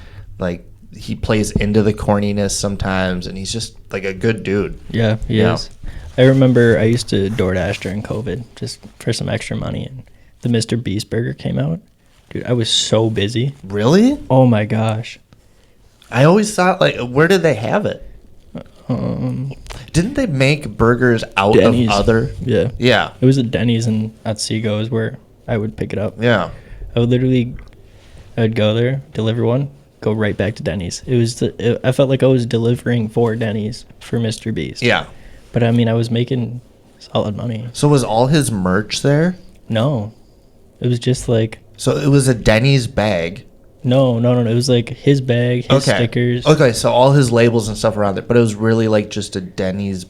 he plays into the corniness sometimes, and he's just like a good dude. Yeah, he is. I remember I used to DoorDash during COVID just for some extra money, and the Mr. Beast burger came out. Dude, I was so busy. Really? Oh my gosh. I always thought, like, where did they have it? Didn't they make burgers out Denny's. of other? Yeah. It was at Denny's and at Seago is where I would pick it up. Yeah. I would go there, deliver one, go right back to Denny's. I felt like I was delivering for Denny's for Mr. Beast. Yeah. But I mean, I was making solid money. So was all his merch there? No. It was just like... So it was a Denny's bag. No. It was like his bag, his stickers. Okay, so all his labels and stuff around it, but it was really like just a Denny's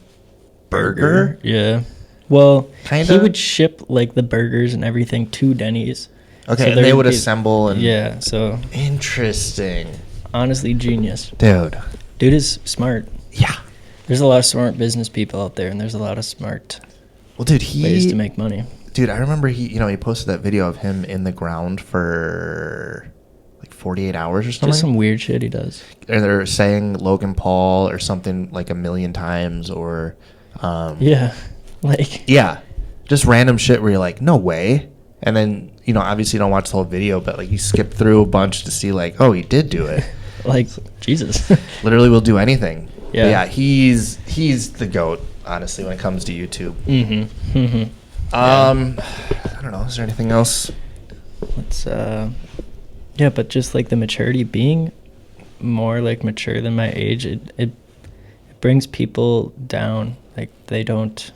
burger? Yeah. Well, Kinda? he would ship like the burgers and everything to Denny's. Okay, So and they there would would be- assemble and... Yeah, so Interesting. honestly, genius. Dude. Dude is smart. Yeah. There's a lot of smart business people out there, and there's a lot of smart Well, dude, ways to make money. Dude, I remember he posted that video of him in the ground for like 48 hours or something. Just some weird shit he does. And they're saying Logan Paul or something like 1,000,000 times, or Yeah. Like... yeah, just random shit where you're like, no way. And then, obviously you don't watch the whole video, but like you skip through a bunch to see like, oh, he did do it. Like, Jesus. Literally will do anything. Yeah. But yeah, he's the GOAT, honestly, when it comes to YouTube. I don't know, is there anything else? Let's, yeah, but just like the maturity, being more like mature than my age, it brings people down. Like, they don't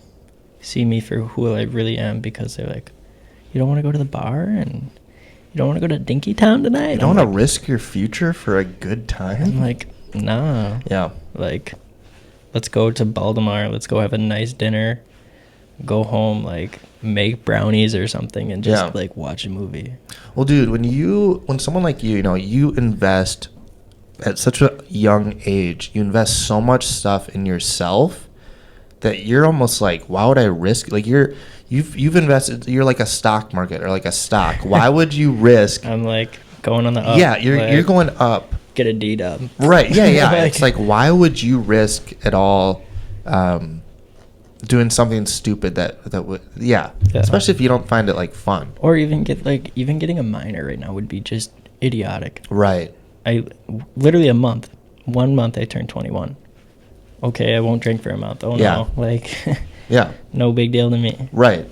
see me for who I really am because they're like, you don't want to go to the bar and you don't want to go to Dinky Town tonight? You don't want to risk your future for a good time? I'm like, nah. Yeah. Like, let's go to Baltimore. Let's go have a nice dinner. Go home, like, make brownies or something and just, like, watch a movie. Well, dude, when someone like you, you invest at such a young age, you invest so much stuff in yourself that you're almost like, why would I risk? Like, you've invested, you're like a stock market or like a stock. Why would you risk? I'm like going on the up. Yeah, you're going up. Get a D-dub. Right. Yeah. Like, it's like, why would you risk at all doing something stupid that would, yeah. Especially if you don't find it like fun. Or even getting a minor right now would be just idiotic. Right. I literally 1 month I turned 21. Okay, I won't drink for a month. Oh Yeah. no. Like, Yeah. no big deal to me. Right.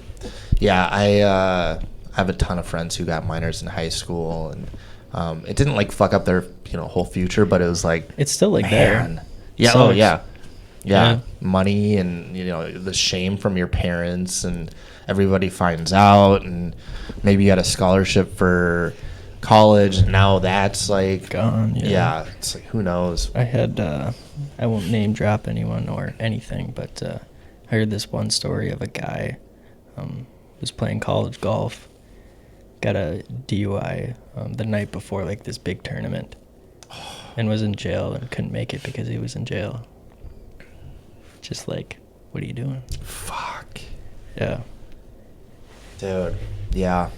Yeah, I have a ton of friends who got minors in high school, and It didn't like fuck up their whole future, but it was like It's still like man. there. Yeah. Sucks. Oh yeah. Yeah. Money and the shame from your parents, and everybody finds out, and maybe you had a scholarship for college, and now that's like Gone. yeah, it's like who knows. I had I won't name drop anyone or anything, but I heard this one story of a guy was playing college golf, got a DUI the night before like this big tournament, and was in jail and couldn't make it because he was in jail. Just like, what are you doing? Fuck. Yeah. Dude. Yeah.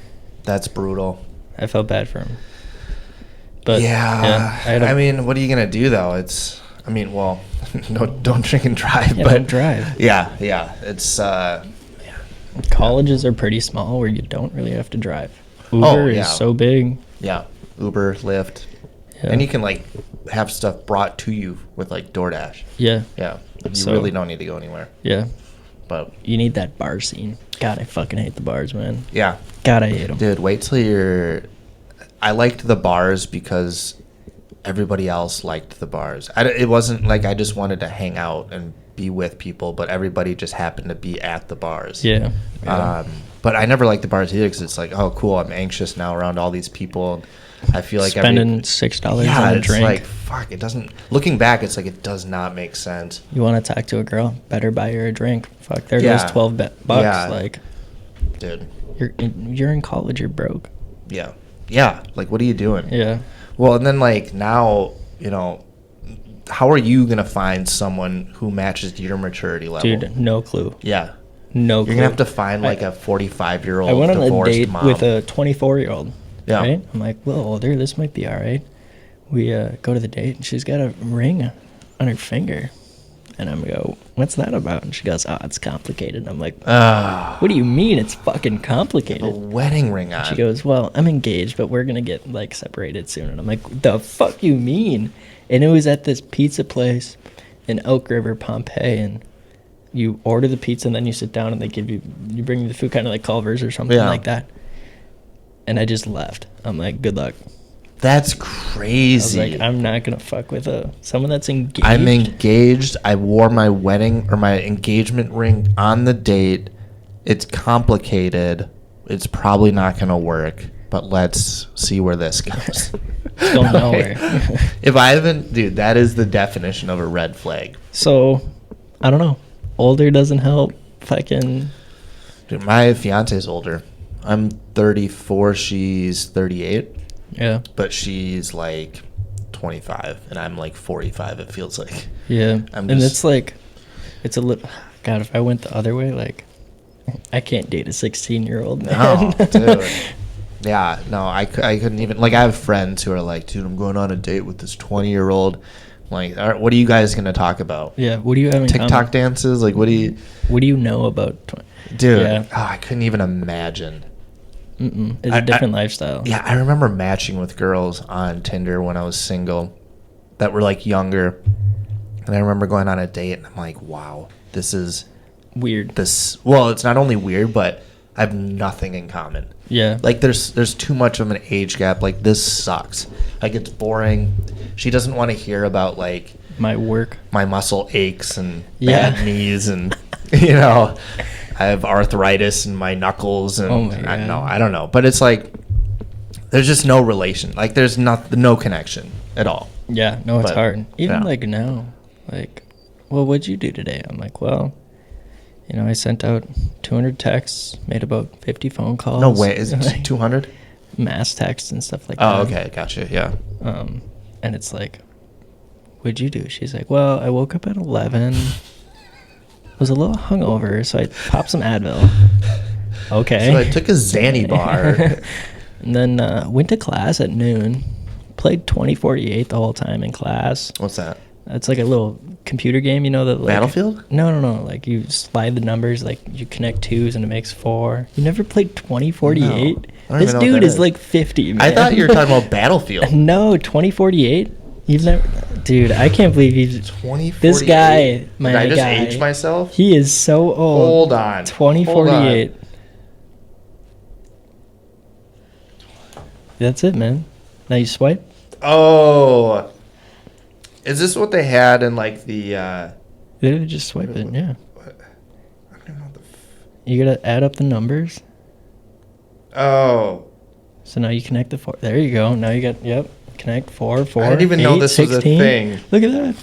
That's brutal. I felt bad for him. But yeah. I mean, what are you gonna do though? Well, no, don't drink and drive. Yeah, but don't drive. Yeah. It's colleges are pretty small where you don't really have to drive. Uber is so big. Yeah. Uber, Lyft. Yeah. And you can like have stuff brought to you with like DoorDash. Yeah. Yeah. You really don't need to go anywhere. Yeah. But you need that bar scene. God, I fucking hate the bars, man. Yeah. God, I hate them. Dude, wait till I liked the bars because everybody else liked the bars. It wasn't like I just wanted to hang out and be with people, but everybody just happened to be at the bars. Yeah. But I never liked the bars either because it's like, oh, cool, I'm anxious now around all these people. I feel like spending $6 on a drink. It's like, fuck, it doesn't. Looking back, it's like it does not make sense. You want to talk to a girl? Better buy her a drink. Fuck, there goes $12 bucks. Yeah. Like, dude, you're in college. You're broke. Yeah. Like, what are you doing? Yeah. Well, and then like now, how are you gonna find someone who matches to your maturity level? Dude, no clue. Yeah. No clue. You're gonna have to find like a 45-year-old I went on a date mom. with a 24-year-old. Yeah. Right? I'm like, well, older, this might be all right. We go to the date, and she's got a ring on her finger. And I'm go, what's that about? And she goes, oh, it's complicated. And I'm like, what do you mean it's fucking complicated? A wedding ring on. She goes, well, I'm engaged, but we're going to get, like, separated soon. And I'm like, the fuck you mean? And it was at this pizza place in Elk River, Pompeii. And you order the pizza, and then you sit down, and they give you bring you the food, kind of like Culver's or something like that. And I just left. I'm like, good luck. That's crazy. I was like, I'm not going to fuck with someone that's engaged. I'm engaged. I wore my wedding or my engagement ring on the date. It's complicated. It's probably not going to work, but let's see where this goes. It's going nowhere. If I haven't, dude, that is the definition of a red flag. So, I don't know. Older doesn't help. Fucking. Dude, my fiance's older. I'm 34. She's 38. Yeah. But she's like 25, and I'm like 45. It feels like. Yeah. And it's like, it's a little. God, if I went the other way, like, I can't date a 16-year-old man. No, dude. Yeah, no, I couldn't even. Like, I have friends who are like, dude, I'm going on a date with this 20-year-old. Like, all right, what are you guys gonna talk about? Yeah. What do you have in TikTok common? dances? Like, what do you know about? Dude, yeah. I couldn't even imagine. It's a different lifestyle. Yeah, I remember matching with girls on Tinder when I was single that were like younger. And I remember going on a date and I'm like, wow, this is weird. Well, it's not only weird, but I have nothing in common. Yeah. Like there's too much of an age gap. Like this sucks. Like it's boring. She doesn't want to hear about like my work, my muscle aches and bad knees and I have arthritis in my knuckles and I don't know. But it's like there's just no relation. Like there's no connection at all. Yeah, no, it's hard. Even like now, like, well, what'd you do today? I'm like, well, I sent out 200 texts, made about 50 phone calls. No way, is it 200? Mass texts and stuff like that. Oh, okay, gotcha. Yeah. And it's like, what'd you do? She's like, well, I woke up at 11. Was a little hungover, so I popped some Advil. Okay. So I took a Xanny bar. And then went to class at noon. Played 2048 the whole time in class. What's that? It's like a little computer game, that like, Battlefield? No. Like you slide the numbers, like you connect twos and it makes 4. You never played 2048? No, this dude is like 50, man. I thought you were talking about Battlefield. No, 2048? You've never... Dude, I can't believe he's... 2048? This guy, my guy... Did I just age myself? He is so old. Hold on. 2048. That's it, man. Now you swipe. Oh, is this what they had in like the? Literally just swipe it. Yeah. What? I don't even know what the. You gotta add up the numbers. Oh, So now you connect the four. There you go. Now you got connect four. I didn't even know this 16. was a thing. Look at that.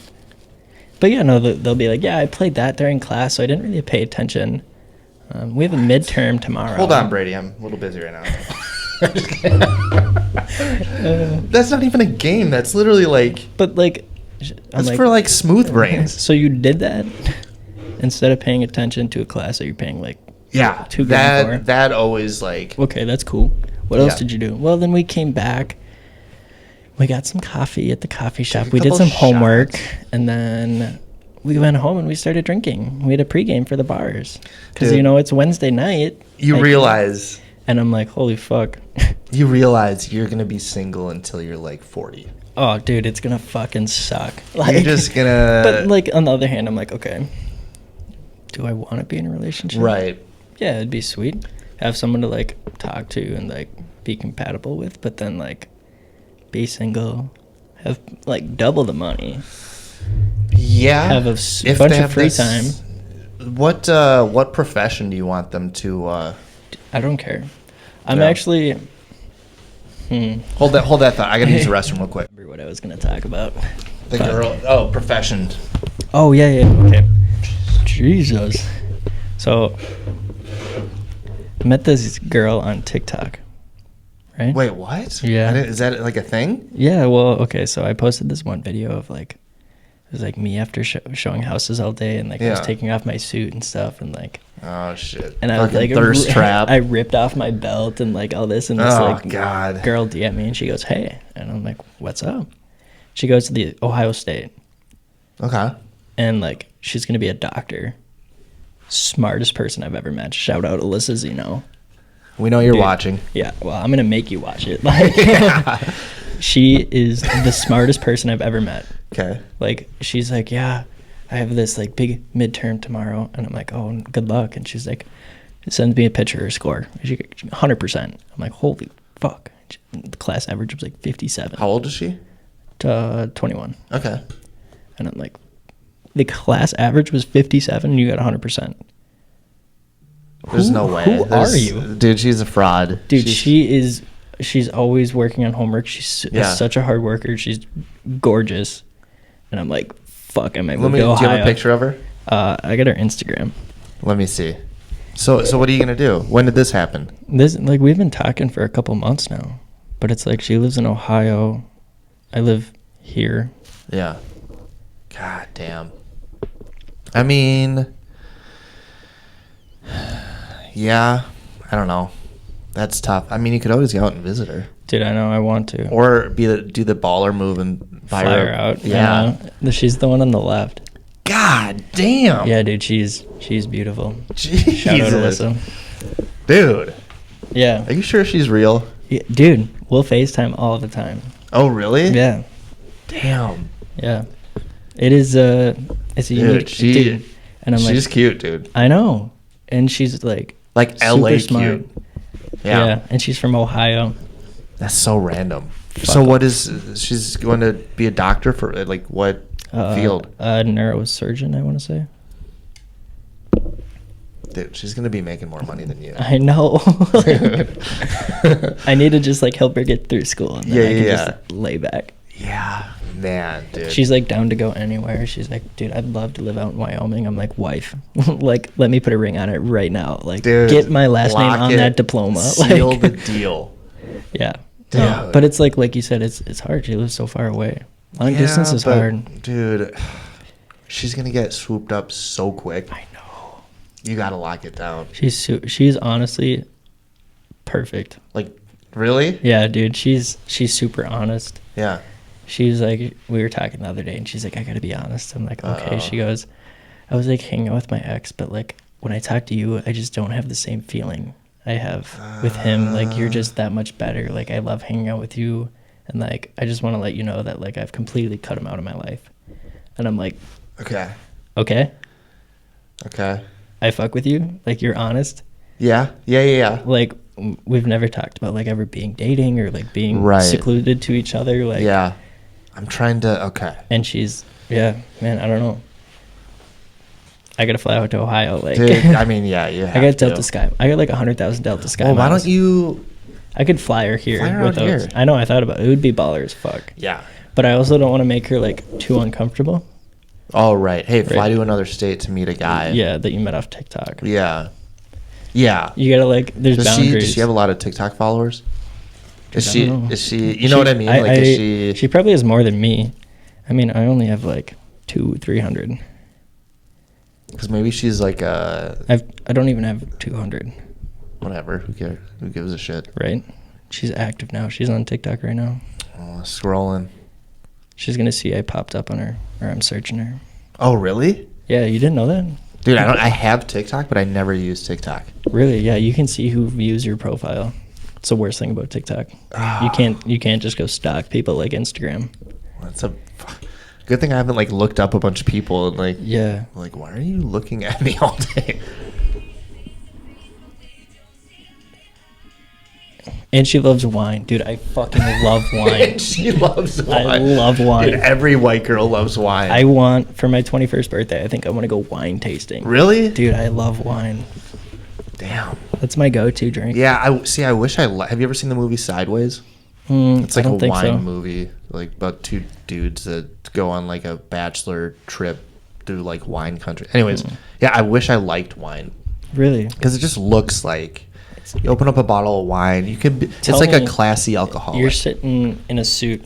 But yeah, no, they'll be like, yeah, I played that during class, so I didn't really pay attention. We have a midterm tomorrow. Hold on, Brady. I'm a little busy right now. That's not even a game. That's literally like. But like, That's for like smooth brains. So you did that instead of paying attention to a class that you're paying like Yeah, $2,000 for. that always like. Okay, that's cool. What else Yeah. did you do? Well, then we came back. We got some coffee at the coffee shop. a We did couple some homework, shots. and then we went home and we started drinking. We had a pregame for the bars because Dude. it's Wednesday night. You like, realize. and I'm like, holy fuck. You realize you're gonna be single until you're like 40. Oh, dude, it's gonna fucking suck. You're just gonna. But like on the other hand, I'm like, okay, do I want to be in a relationship? Right. Yeah, it'd be sweet. Have someone to like talk to and like be compatible with, but then like be single, have like double the money, Yeah. have a if bunch they of have free this- time. What profession do you want them to? I don't care. I'm Yeah. actually. Hold that thought. I gotta use the restroom real quick. Remember what I was gonna talk about? The Fuck. girl. Oh, profession. Oh yeah. Okay. Jesus. So I met this girl on TikTok, right? Wait, what? Yeah. Is that like a thing? Yeah, well, okay, so I posted this one video of like, it was like me after showing houses all day, and like I was Yeah. taking off my suit and stuff, and like, Oh shit. and I was Fucking like, thirst trap. I ripped off my belt and like all this, and this Oh, like God. girl DM me, and she goes, hey, and I'm like, what's up? She goes to the Ohio State, Okay. and like she's gonna be a doctor. Smartest person I've ever met. Shout out Alyssa Zeno. We know you're Dude. watching. Yeah, well, I'm gonna make you watch it. Like, she is the smartest person I've ever met. Okay. Like, she's like, yeah, I have this like big midterm tomorrow, and I'm like, oh, good luck. And she's like, sends me a picture of her score. She 100%. I'm like, holy fuck. The class average was like 57. How old is she? 21. Okay. And I'm like, the class average was 57, and you got 100%. There's no way. Who are you? Dude, she's a fraud. Dude, she's always working on homework. She's Yeah. such a hard worker. She's gorgeous. And I'm like, fuck, I might Let move me. to Do you have Ohio. a picture of her? I got her Instagram. Let me see. So what are you gonna do? When did this happen? This like we've been talking for a couple months now, but it's like she lives in Ohio. I live here. Yeah. God damn. I mean, yeah. I don't know. That's tough. I mean, you could always go out and visit her, Dude, I know I want to or do the baller move and buy fly her her out. Yeah. She's the one on the left. God damn. Yeah, dude, she's beautiful. Jesus. Shout out Alyssa. Dude, Yeah. are you sure she's real? Yeah, dude, we'll FaceTime all the time. Oh, really? Yeah. Damn. Yeah. It is it's a unique dude. And I'm she's like, cute, dude. I know. And she's like Like super LA smart. cute. Yeah. And she's from Ohio. That's so random. Fuck So off. what is she's going to be a doctor for like what field? A neurosurgeon, I want to say. Dude, she's going to be making more money than you. I know. I need to just like help her get through school, and then I can just lay back. Yeah, man, dude. She's like down to go anywhere. She's like, dude, I'd love to live out in Wyoming. I'm like, wife, like, let me put a ring on it right now. Like, Dude, get my last name lock on it, that diploma. Seal Like, the deal. yeah. Dude. No, but it's like you said, it's hard. She lives so far away. Long distance is but, hard. Dude, she's going to get swooped up so quick. I know. You got to lock it down. She's honestly perfect. Like, really? Yeah, dude. She's super honest. Yeah. She's like, we were talking the other day, and she's like, I gotta be honest. I'm like, okay. Uh-oh. She goes, I was like hanging out with my ex, but like when I talk to you, I just don't have the same feeling I have with him. Like, you're just that much better. Like, I love hanging out with you, and like I just want to let you know that like I've completely cut him out of my life. And I'm like, Okay. okay, Okay. I fuck with you. Like, you're honest. Yeah. Yeah. Yeah. Yeah. Like, we've never talked about like ever being dating or like being Right. secluded to each other. Like, Yeah. I'm trying to. Okay. and she's, yeah, man, I don't know. I gotta fly out to Ohio. Like, Dude, I mean, yeah, you have I got to. Delta Sky. I got like 100,000 Delta Sky Well, why miles. don't you? I could fly her here Fly her with out those. here. I know. I thought about it. It would be baller as fuck. Yeah. But I also don't want to make her like too uncomfortable. Oh, right. Hey, fly Right. to another state to meet a guy. Yeah, that you met off TikTok. Yeah. Yeah. You gotta like. There's boundaries. Does she have a lot of TikTok followers? Is I she? don't know. Is she? You know what I mean? Like, is she? She probably has more than me. I mean, I only have like 200-300. Because maybe she's like a I don't even have 200. whatever. Who cares? Who gives a shit? Right? She's active now. She's on TikTok right now. Oh, scrolling. She's gonna see I popped up on her, or I'm searching her. Oh, really? Yeah, you didn't know that? Dude, I have TikTok, but I never use TikTok. Really? Yeah, you can see who views your profile. It's the worst thing about TikTok. You can't just go stalk people like Instagram. That's a good thing I haven't like looked up a bunch of people and like Yeah. like why are you looking at me all day? And she loves wine. Dude, I fucking love wine. She loves wine. I love wine. Dude, every white girl loves wine. I want, for my 21st birthday, I think I want to go wine tasting. Really? Dude, I love wine. Damn. That's my go-to drink. Yeah, I wish have you ever seen the movie Sideways? It's like I a don't think wine so. movie, like about two dudes that go on like a bachelor trip through like wine country. Anyways, yeah, I wish I liked wine Really? because it just looks like you open up a bottle of wine, you could. It's Tell like me a classy alcoholic. You're sitting in a suit.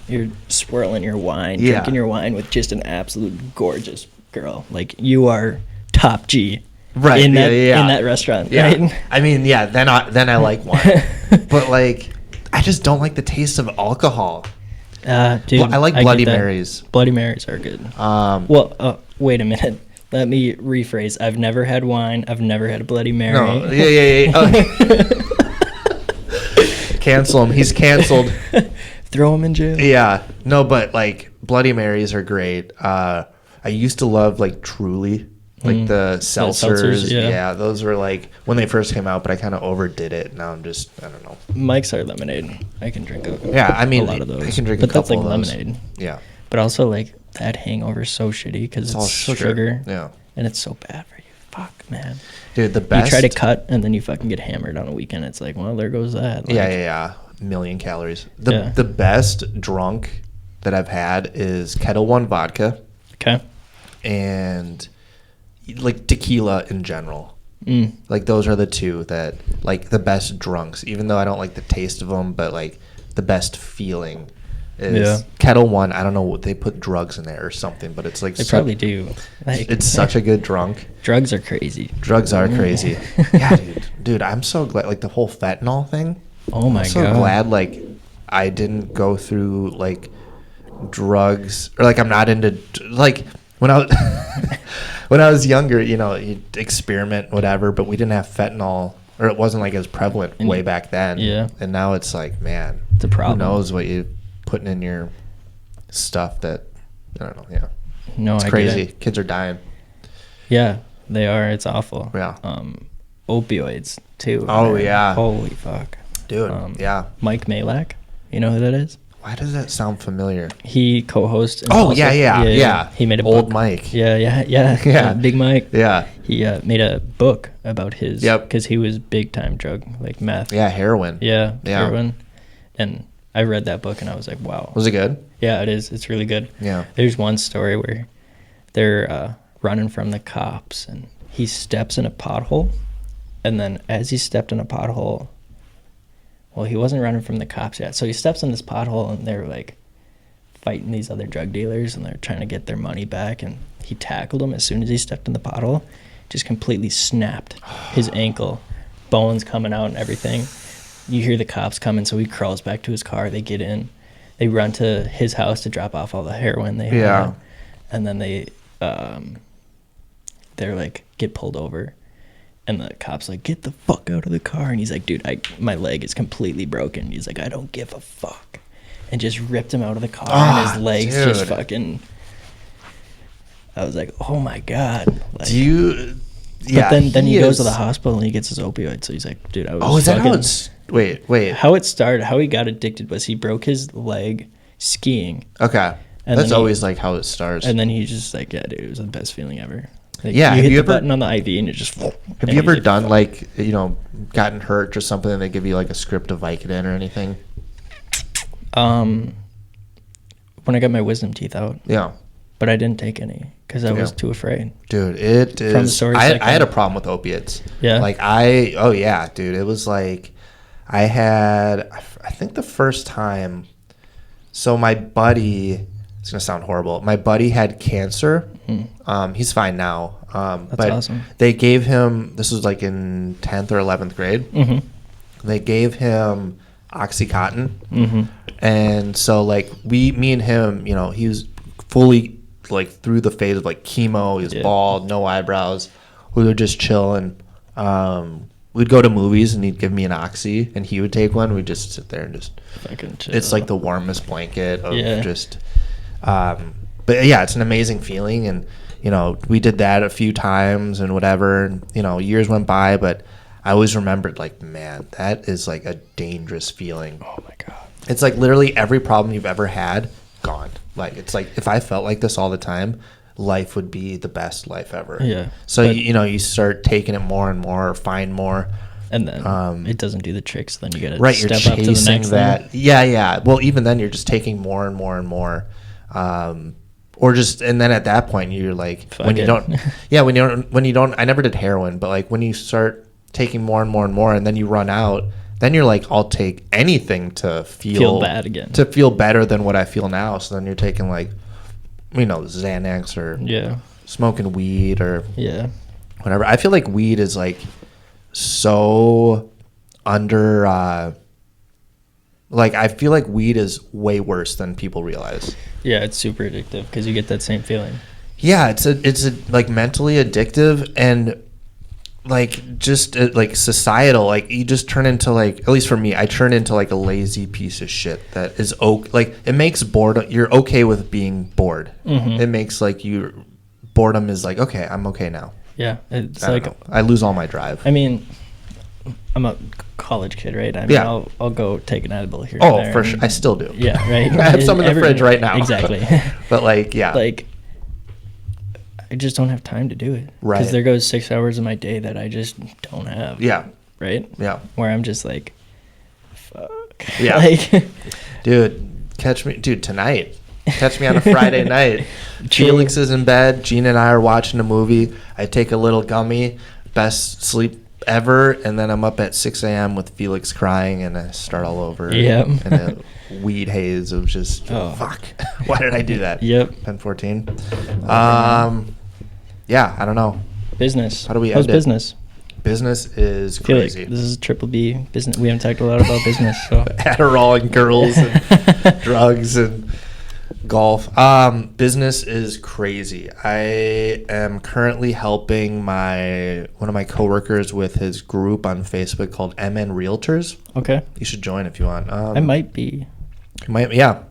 You're swirling your wine, Yeah. drinking your wine with just an absolute gorgeous girl. Like, you are top G. Right, In yeah, that, yeah. in that restaurant. Yeah, Right? I mean, yeah. Then I like wine, but like, I just don't like the taste of alcohol. Dude, Well, I like get Bloody that. Marys. Bloody Marys are good. Well, wait a minute. Let me rephrase. I've never had wine. I've never had a Bloody Mary. No, yeah. Oh. Cancel him. He's canceled. Throw him in jail. Yeah. No, but like Bloody Marys are great. I used to love like Truly, like the seltzers. Yeah, those were like when they first came out, but I kind of overdid it. Now I'm just, I don't know. Mike's Hard Lemonade. I can drink a a lot of those. I can drink but a couple that's like of those. lemonade. Yeah. But also, like, that hangover is so shitty because all it's sugar. Yeah. And it's so bad for you. Fuck, man. Dude, the best. You try to cut and then you fucking get hammered on a weekend. It's like, well, there goes that. Like, Yeah. Million calories. Yeah. The best drunk that I've had is Kettle One vodka Okay. and like tequila in general. Like those are the two that like the best drunks, even though I don't like the taste of them, but like the best feeling is Yeah. Kettle One. I don't know what they put drugs in there or something, but it's like They probably do. Like, it's such a good drunk. drugs are crazy. Drugs are crazy. Yeah, dude, I'm so glad like the whole fentanyl thing. Oh my I'm so god. glad like I didn't go through like drugs or like I'm not into like when I was when I was younger, you know, you'd experiment whatever, but we didn't have fentanyl or it wasn't like as prevalent way back then. Yeah. And now it's like, man, It's a problem. who knows what you putting in your stuff that I don't know, yeah. No, It's I crazy. Get it. Kids are dying. Yeah, they are. It's awful. Yeah. Opioids too. Oh, man. yeah. Holy fuck. Dude, yeah. Mike Malak. You know who that is? Why does that sound familiar? He co-hosts. and Oh, also- yeah. He made a Old book. Mike. Yeah. Yeah. Big Mike. Yeah. He made a book about his. Yep. Because he was big time drug, like meth. Yeah, heroin. Yeah. Yeah. Heroin. And I read that book and I was like, wow. Was it good? Yeah, it is. It's really good. Yeah. There's one story where they're running from the cops and he steps in a pothole. And then as he stepped in a pothole, well, he wasn't running from the cops yet. So he steps in this pothole and they're like fighting these other drug dealers and they're trying to get their money back. And he tackled them as soon as he stepped in the pothole, just completely snapped his ankle, bones coming out and everything. You hear the cops coming, so he crawls back to his car. They get in. They run to his house to drop off all the heroin they Yeah. had. And then they're like, get pulled over. And the cop's like, get the fuck out of the car. And he's like, dude, my leg is completely broken. He's like, I don't give a fuck. And just ripped him out of the car. And his legs just dude. fucking... I was like, oh my God. Like, Do you yeah. But then he goes to the hospital and he gets his opioid. So he's like, dude, I was. Oh, is that how it's? Wait. How it started? How he got addicted was he broke his leg skiing. Okay. And That's always like how it starts. And then he's just like, yeah, dude, it was the best feeling ever. Like, Yeah, you have hit you the ever- button on the IV and it just. Have you ever done like, gotten hurt or something and they give you like a script of Vicodin or anything? When I got my wisdom teeth out, Yeah. but I didn't take any because I was Yeah. too afraid. Dude, it is. From stories I like had that. a problem with opiates. Yeah. Like oh yeah, dude. It was like, I think the first time, so my buddy, it's going to sound horrible. My buddy had cancer. He's fine now. That's but awesome. They gave him, this was like in 10th or 11th grade. Mm-hmm. They gave him Oxycontin. Mm-hmm. And so like me and him, he was fully like through the phase of like chemo. He was bald, no eyebrows. We would just chill and we'd go to movies and he'd give me an Oxy and he would take one. We'd just sit there and just Fucking chill. it's like the warmest blanket of just but yeah, it's an amazing feeling. And we did that a few times and whatever, and years went by, but I always remembered like, man, that is like a dangerous feeling. Oh my God. It's like literally every problem you've ever had gone. Like it's like if I felt like this all the time, life would be the best life ever. Yeah. So you start taking it more and more, or find more. And then it doesn't do the tricks. Then you got to Right, you're step up to the chasing next that. thing. Yeah. Well, even then, you're just taking more and more and more, or just, and then at that point, you're like, Fuck when you it. don't, when you don't. I never did heroin, but like when you start taking more and more and more, and then you run out, then you're like, I'll take anything to feel bad again, to feel better than what I feel now. So then you're taking like, Xanax or smoking weed or whatever. I feel like weed is like so under like I feel like weed is way worse than people realize. Yeah, it's super addictive because you get that same feeling. Yeah, it's like mentally addictive, and like just like societal, like you just turn into like, at least for me, I turn into like a lazy piece of shit that is like it makes boredom, you're okay with being bored. It makes like boredom is like, okay, I'm okay now. Yeah, it's I like don't know. I lose all my drive. I mean, I'm a college kid, right? I mean, Yeah. I'll go take an edible here. and there For sure, I still do. Yeah, right. I have some in the fridge right now. Exactly. But like, yeah, Like, I just don't have time to do it. Right. Because there goes 6 hours of my day that I just don't have. yeah, Right. yeah, Where I'm just like, fuck. Yeah. Like, dude, tonight. Catch me on a Friday night. True. Felix is in bed. Gina and I are watching a movie. I take a little gummy, best sleep ever, and then I'm up at 6 a.m. with Felix crying, and I start all over. Yep. In a weed haze of just, fuck. Why did I do that? Yep. Pen 14. Yeah, I don't know. Business. How do we How's end it? business? Business is I feel like crazy. this is triple B business. We haven't talked a lot about business, so. Adderall and girls and drugs and golf. Business is crazy. I am currently helping one of my coworkers with his group on Facebook called MN Realtors. Okay. You should join if you want. I might be. Yeah.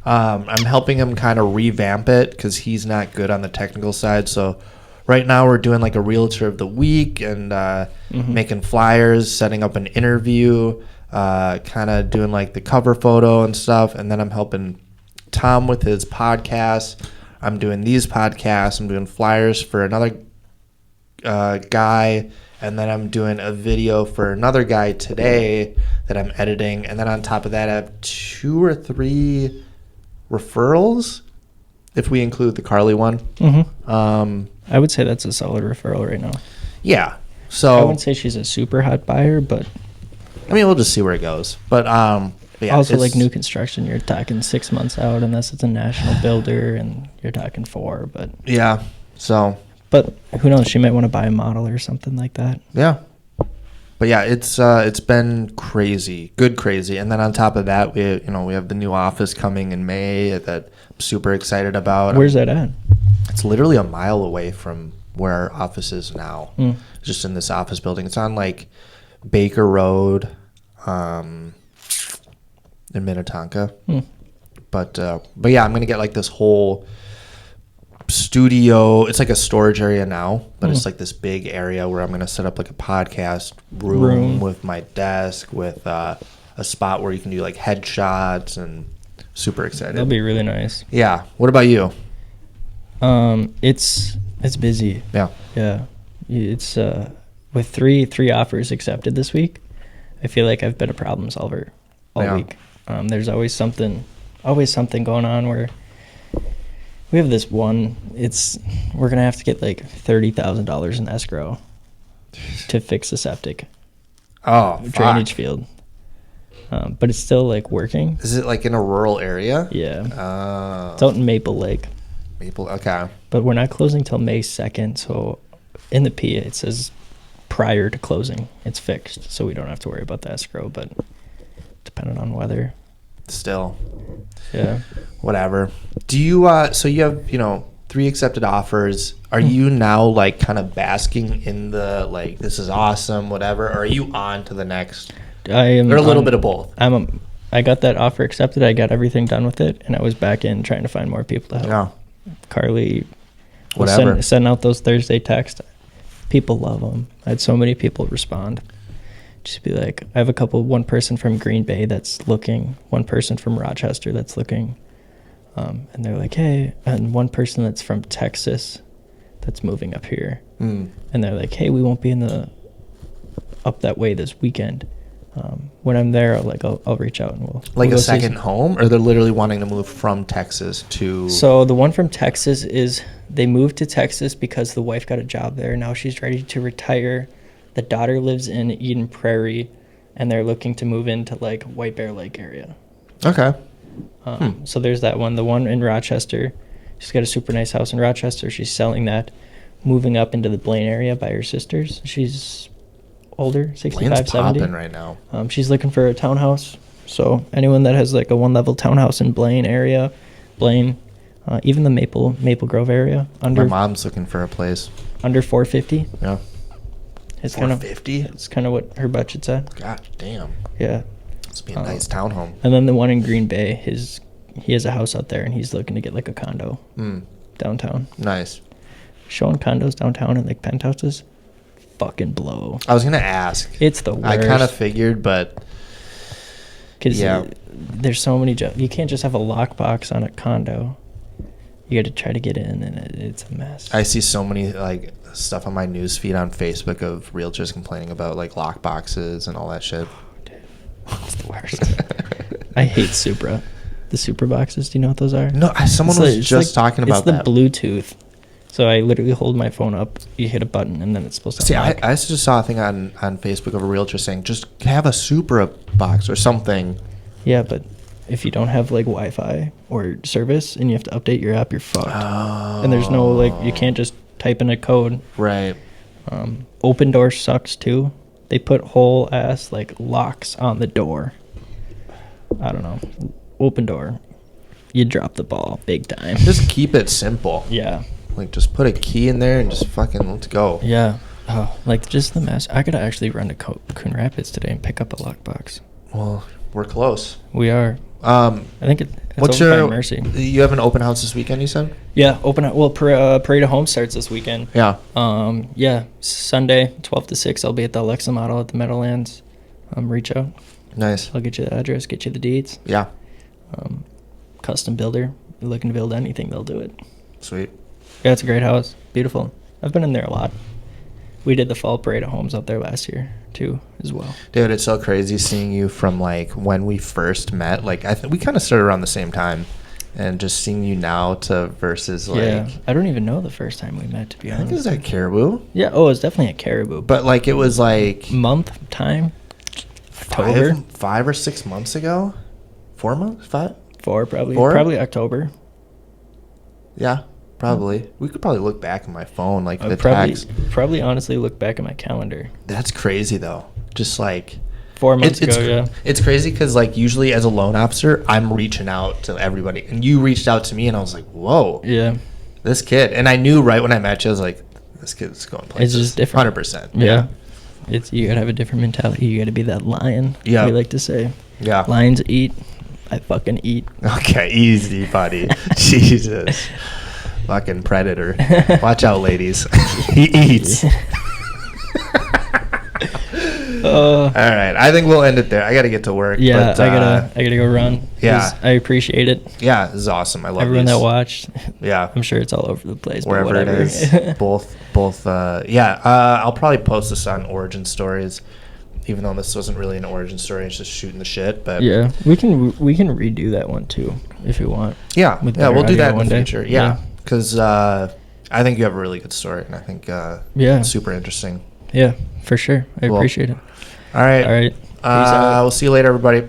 I'm helping him kind of revamp it because he's not good on the technical side. So right now we're doing like a realtor of the week and making flyers, setting up an interview, kind of doing like the cover photo and stuff. And then I'm helping Tom with his podcast. I'm doing these podcasts. I'm doing flyers for another guy. And then I'm doing a video for another guy today that I'm editing. And then on top of that, I have 2 or 3 referrals, if we include the Carly one. I would say that's a solid referral right now. Yeah. I So, wouldn't say she's a super hot buyer, but I mean, we'll just see where it goes. But yeah, also like it's- new construction, you're talking 6 months out unless it's a national builder, and you're talking 4. Yeah. So, But who knows? She might want to buy a model or something like that. yeah. But yeah, it's been crazy, good crazy. And then on top of that, we have the new office coming in May that I'm super excited about. Where's that at? It's literally a mile away from where our office is now. Just in this office building. It's on like Baker Road, in Minnetonka. But yeah, I'm gonna get like this whole studio. It's like a storage area now, but it's like this big area where I'm going to set up like a podcast room with my desk with a spot where you can do like headshots, and super excited. That'll be really nice. Yeah. What about you? It's busy. Yeah. Yeah. It's with three offers accepted this week. I feel like I've been a problem solver all week. There's always something going on where we have this one. We're gonna have to get like $30,000 in escrow to fix the septic drainage field. But it's still like working. Is it like in a rural area? Yeah. It's out in Maple Lake. Okay. But we're not closing till May 2nd, so in the PA it says prior to closing it's fixed, so we don't have to worry about the escrow, but depending on weather. Still. Yeah. Whatever. Do you so you have, 3 accepted offers. Are you now like kind of basking in the like this is awesome, whatever, or are you on to the next? I am. Or a little bit of both. I got that offer accepted. I got everything done with it, and I was back in trying to find more people to help. Yeah. Carly, Whatever. Sending out those Thursday texts. People love them. I had so many people respond. Just be like, I have one person from Green Bay that's looking, one person from Rochester that's looking, and they're like, hey, and one person that's from Texas that's moving up here, and they're like, hey, we won't be up that way this weekend. When I'm there, I'll reach out and we'll Like we'll a second home, or they're literally wanting to move from Texas to. So the one from Texas they moved to Texas because the wife got a job there. Now she's ready to retire. The daughter lives in Eden Prairie, and they're looking to move into like White Bear Lake area. Okay. So there's that one. The one in Rochester, she's got a super nice house in Rochester. She's selling that, moving up into the Blaine area by her sisters. She's older, 65, Blaine's 70. popping right now. She's looking for a townhouse. So anyone that has like a 1-level townhouse in Blaine area, even the Maple Grove area, My mom's looking for a place. under 450. Yeah. It's 450. It's kind of what her budget's at. God damn. Yeah. Must be a nice townhome. And then the one in Green Bay, he has a house out there, and he's looking to get like a condo downtown. Nice. Showing condos downtown and like penthouses, fucking blow. I was gonna ask. It's the worst. I kind of figured, but because yeah, there's so many jobs. You can't just have a lockbox on a condo. You got to try to get in, and it's a mess. I see so many like stuff on my news feed on Facebook of realtors complaining about like lock boxes and all that shit. Dude, it's the worst. I hate Supra. The Supra boxes. Do you know what those are? No, someone was just talking about that. It's the Bluetooth. So I literally hold my phone up, you hit a button, and then it's supposed to. See, I just saw a thing on Facebook of a realtor saying just have a Supra box or something. Yeah, but if you don't have like Wi-Fi or service and you have to update your app, you're fucked. Oh. And there's no you can't just type in a code. Right. Open Door sucks too. They put whole ass like locks on the door. I don't know. Open Door, you drop the ball big time. Just keep it simple. Yeah. Like just put a key in there and just fucking let's go. Yeah. Oh, like just the mess. I gotta actually run to Coon Rapids today and pick up a lockbox. Well, we're close. We are. I think it's what's over your by Mercy. You have an open house this weekend, you said? Yeah, Parade of Home starts this weekend. Yeah. Yeah, Sunday, 12 to 6, I'll be at the Alexa model at the Meadowlands. Reach out. Nice. I'll get you the address, get you the deeds. Yeah. Custom builder. You're looking to build anything, they'll do it. Sweet. Yeah, it's a great house. Beautiful. I've been in there a lot. We did the fall Parade of Homes out there last year, too, as well. Dude, it's so crazy seeing you from, like, when we first met. Like, we kind of started around the same time. And just seeing you now to versus, like... Yeah, I don't even know the first time we met, to be I honest. think it was at Caribou. Yeah, it was definitely at Caribou. But, like, it was, like... Month time? October? 5 or 6 months ago? 4 months? 5? 4, probably. 4? Probably October. Yeah, probably. We could probably look back in my phone, like, the probably, text. Probably honestly look back at my calendar. That's crazy, though. Just, like... 4 months ago, yeah. It's crazy because, like, usually as a loan officer, I'm reaching out to everybody. And you reached out to me, and I was like, whoa. Yeah. This kid. And I knew right when I met you, I was like, this kid's going places. It's just different. 100%. Yeah. You got to have a different mentality. You got to be that lion. Yeah. We like to say. Yeah. Lions eat. I fucking eat. Okay, easy, buddy. Jesus. Fucking predator. Watch out, ladies. He eats. All right, I think we'll end it there. I got to get to work. Yeah, but, I gotta go run. Yeah. I appreciate it. Yeah, this is awesome. I love Everyone these. that watched. Yeah. I'm sure it's all over the place. Wherever but it whatever. is. both. I'll probably post this on Origin Stories, even though this wasn't really an origin story. It's just shooting the shit. But Yeah, we can redo that one too if you want. yeah, With we'll better do that audio in the one day. future. Yeah, because I think you have a really good story, and I think it's super interesting. Yeah, for sure. I Cool. appreciate it. All right. All right. Peace out. We'll see you later, everybody.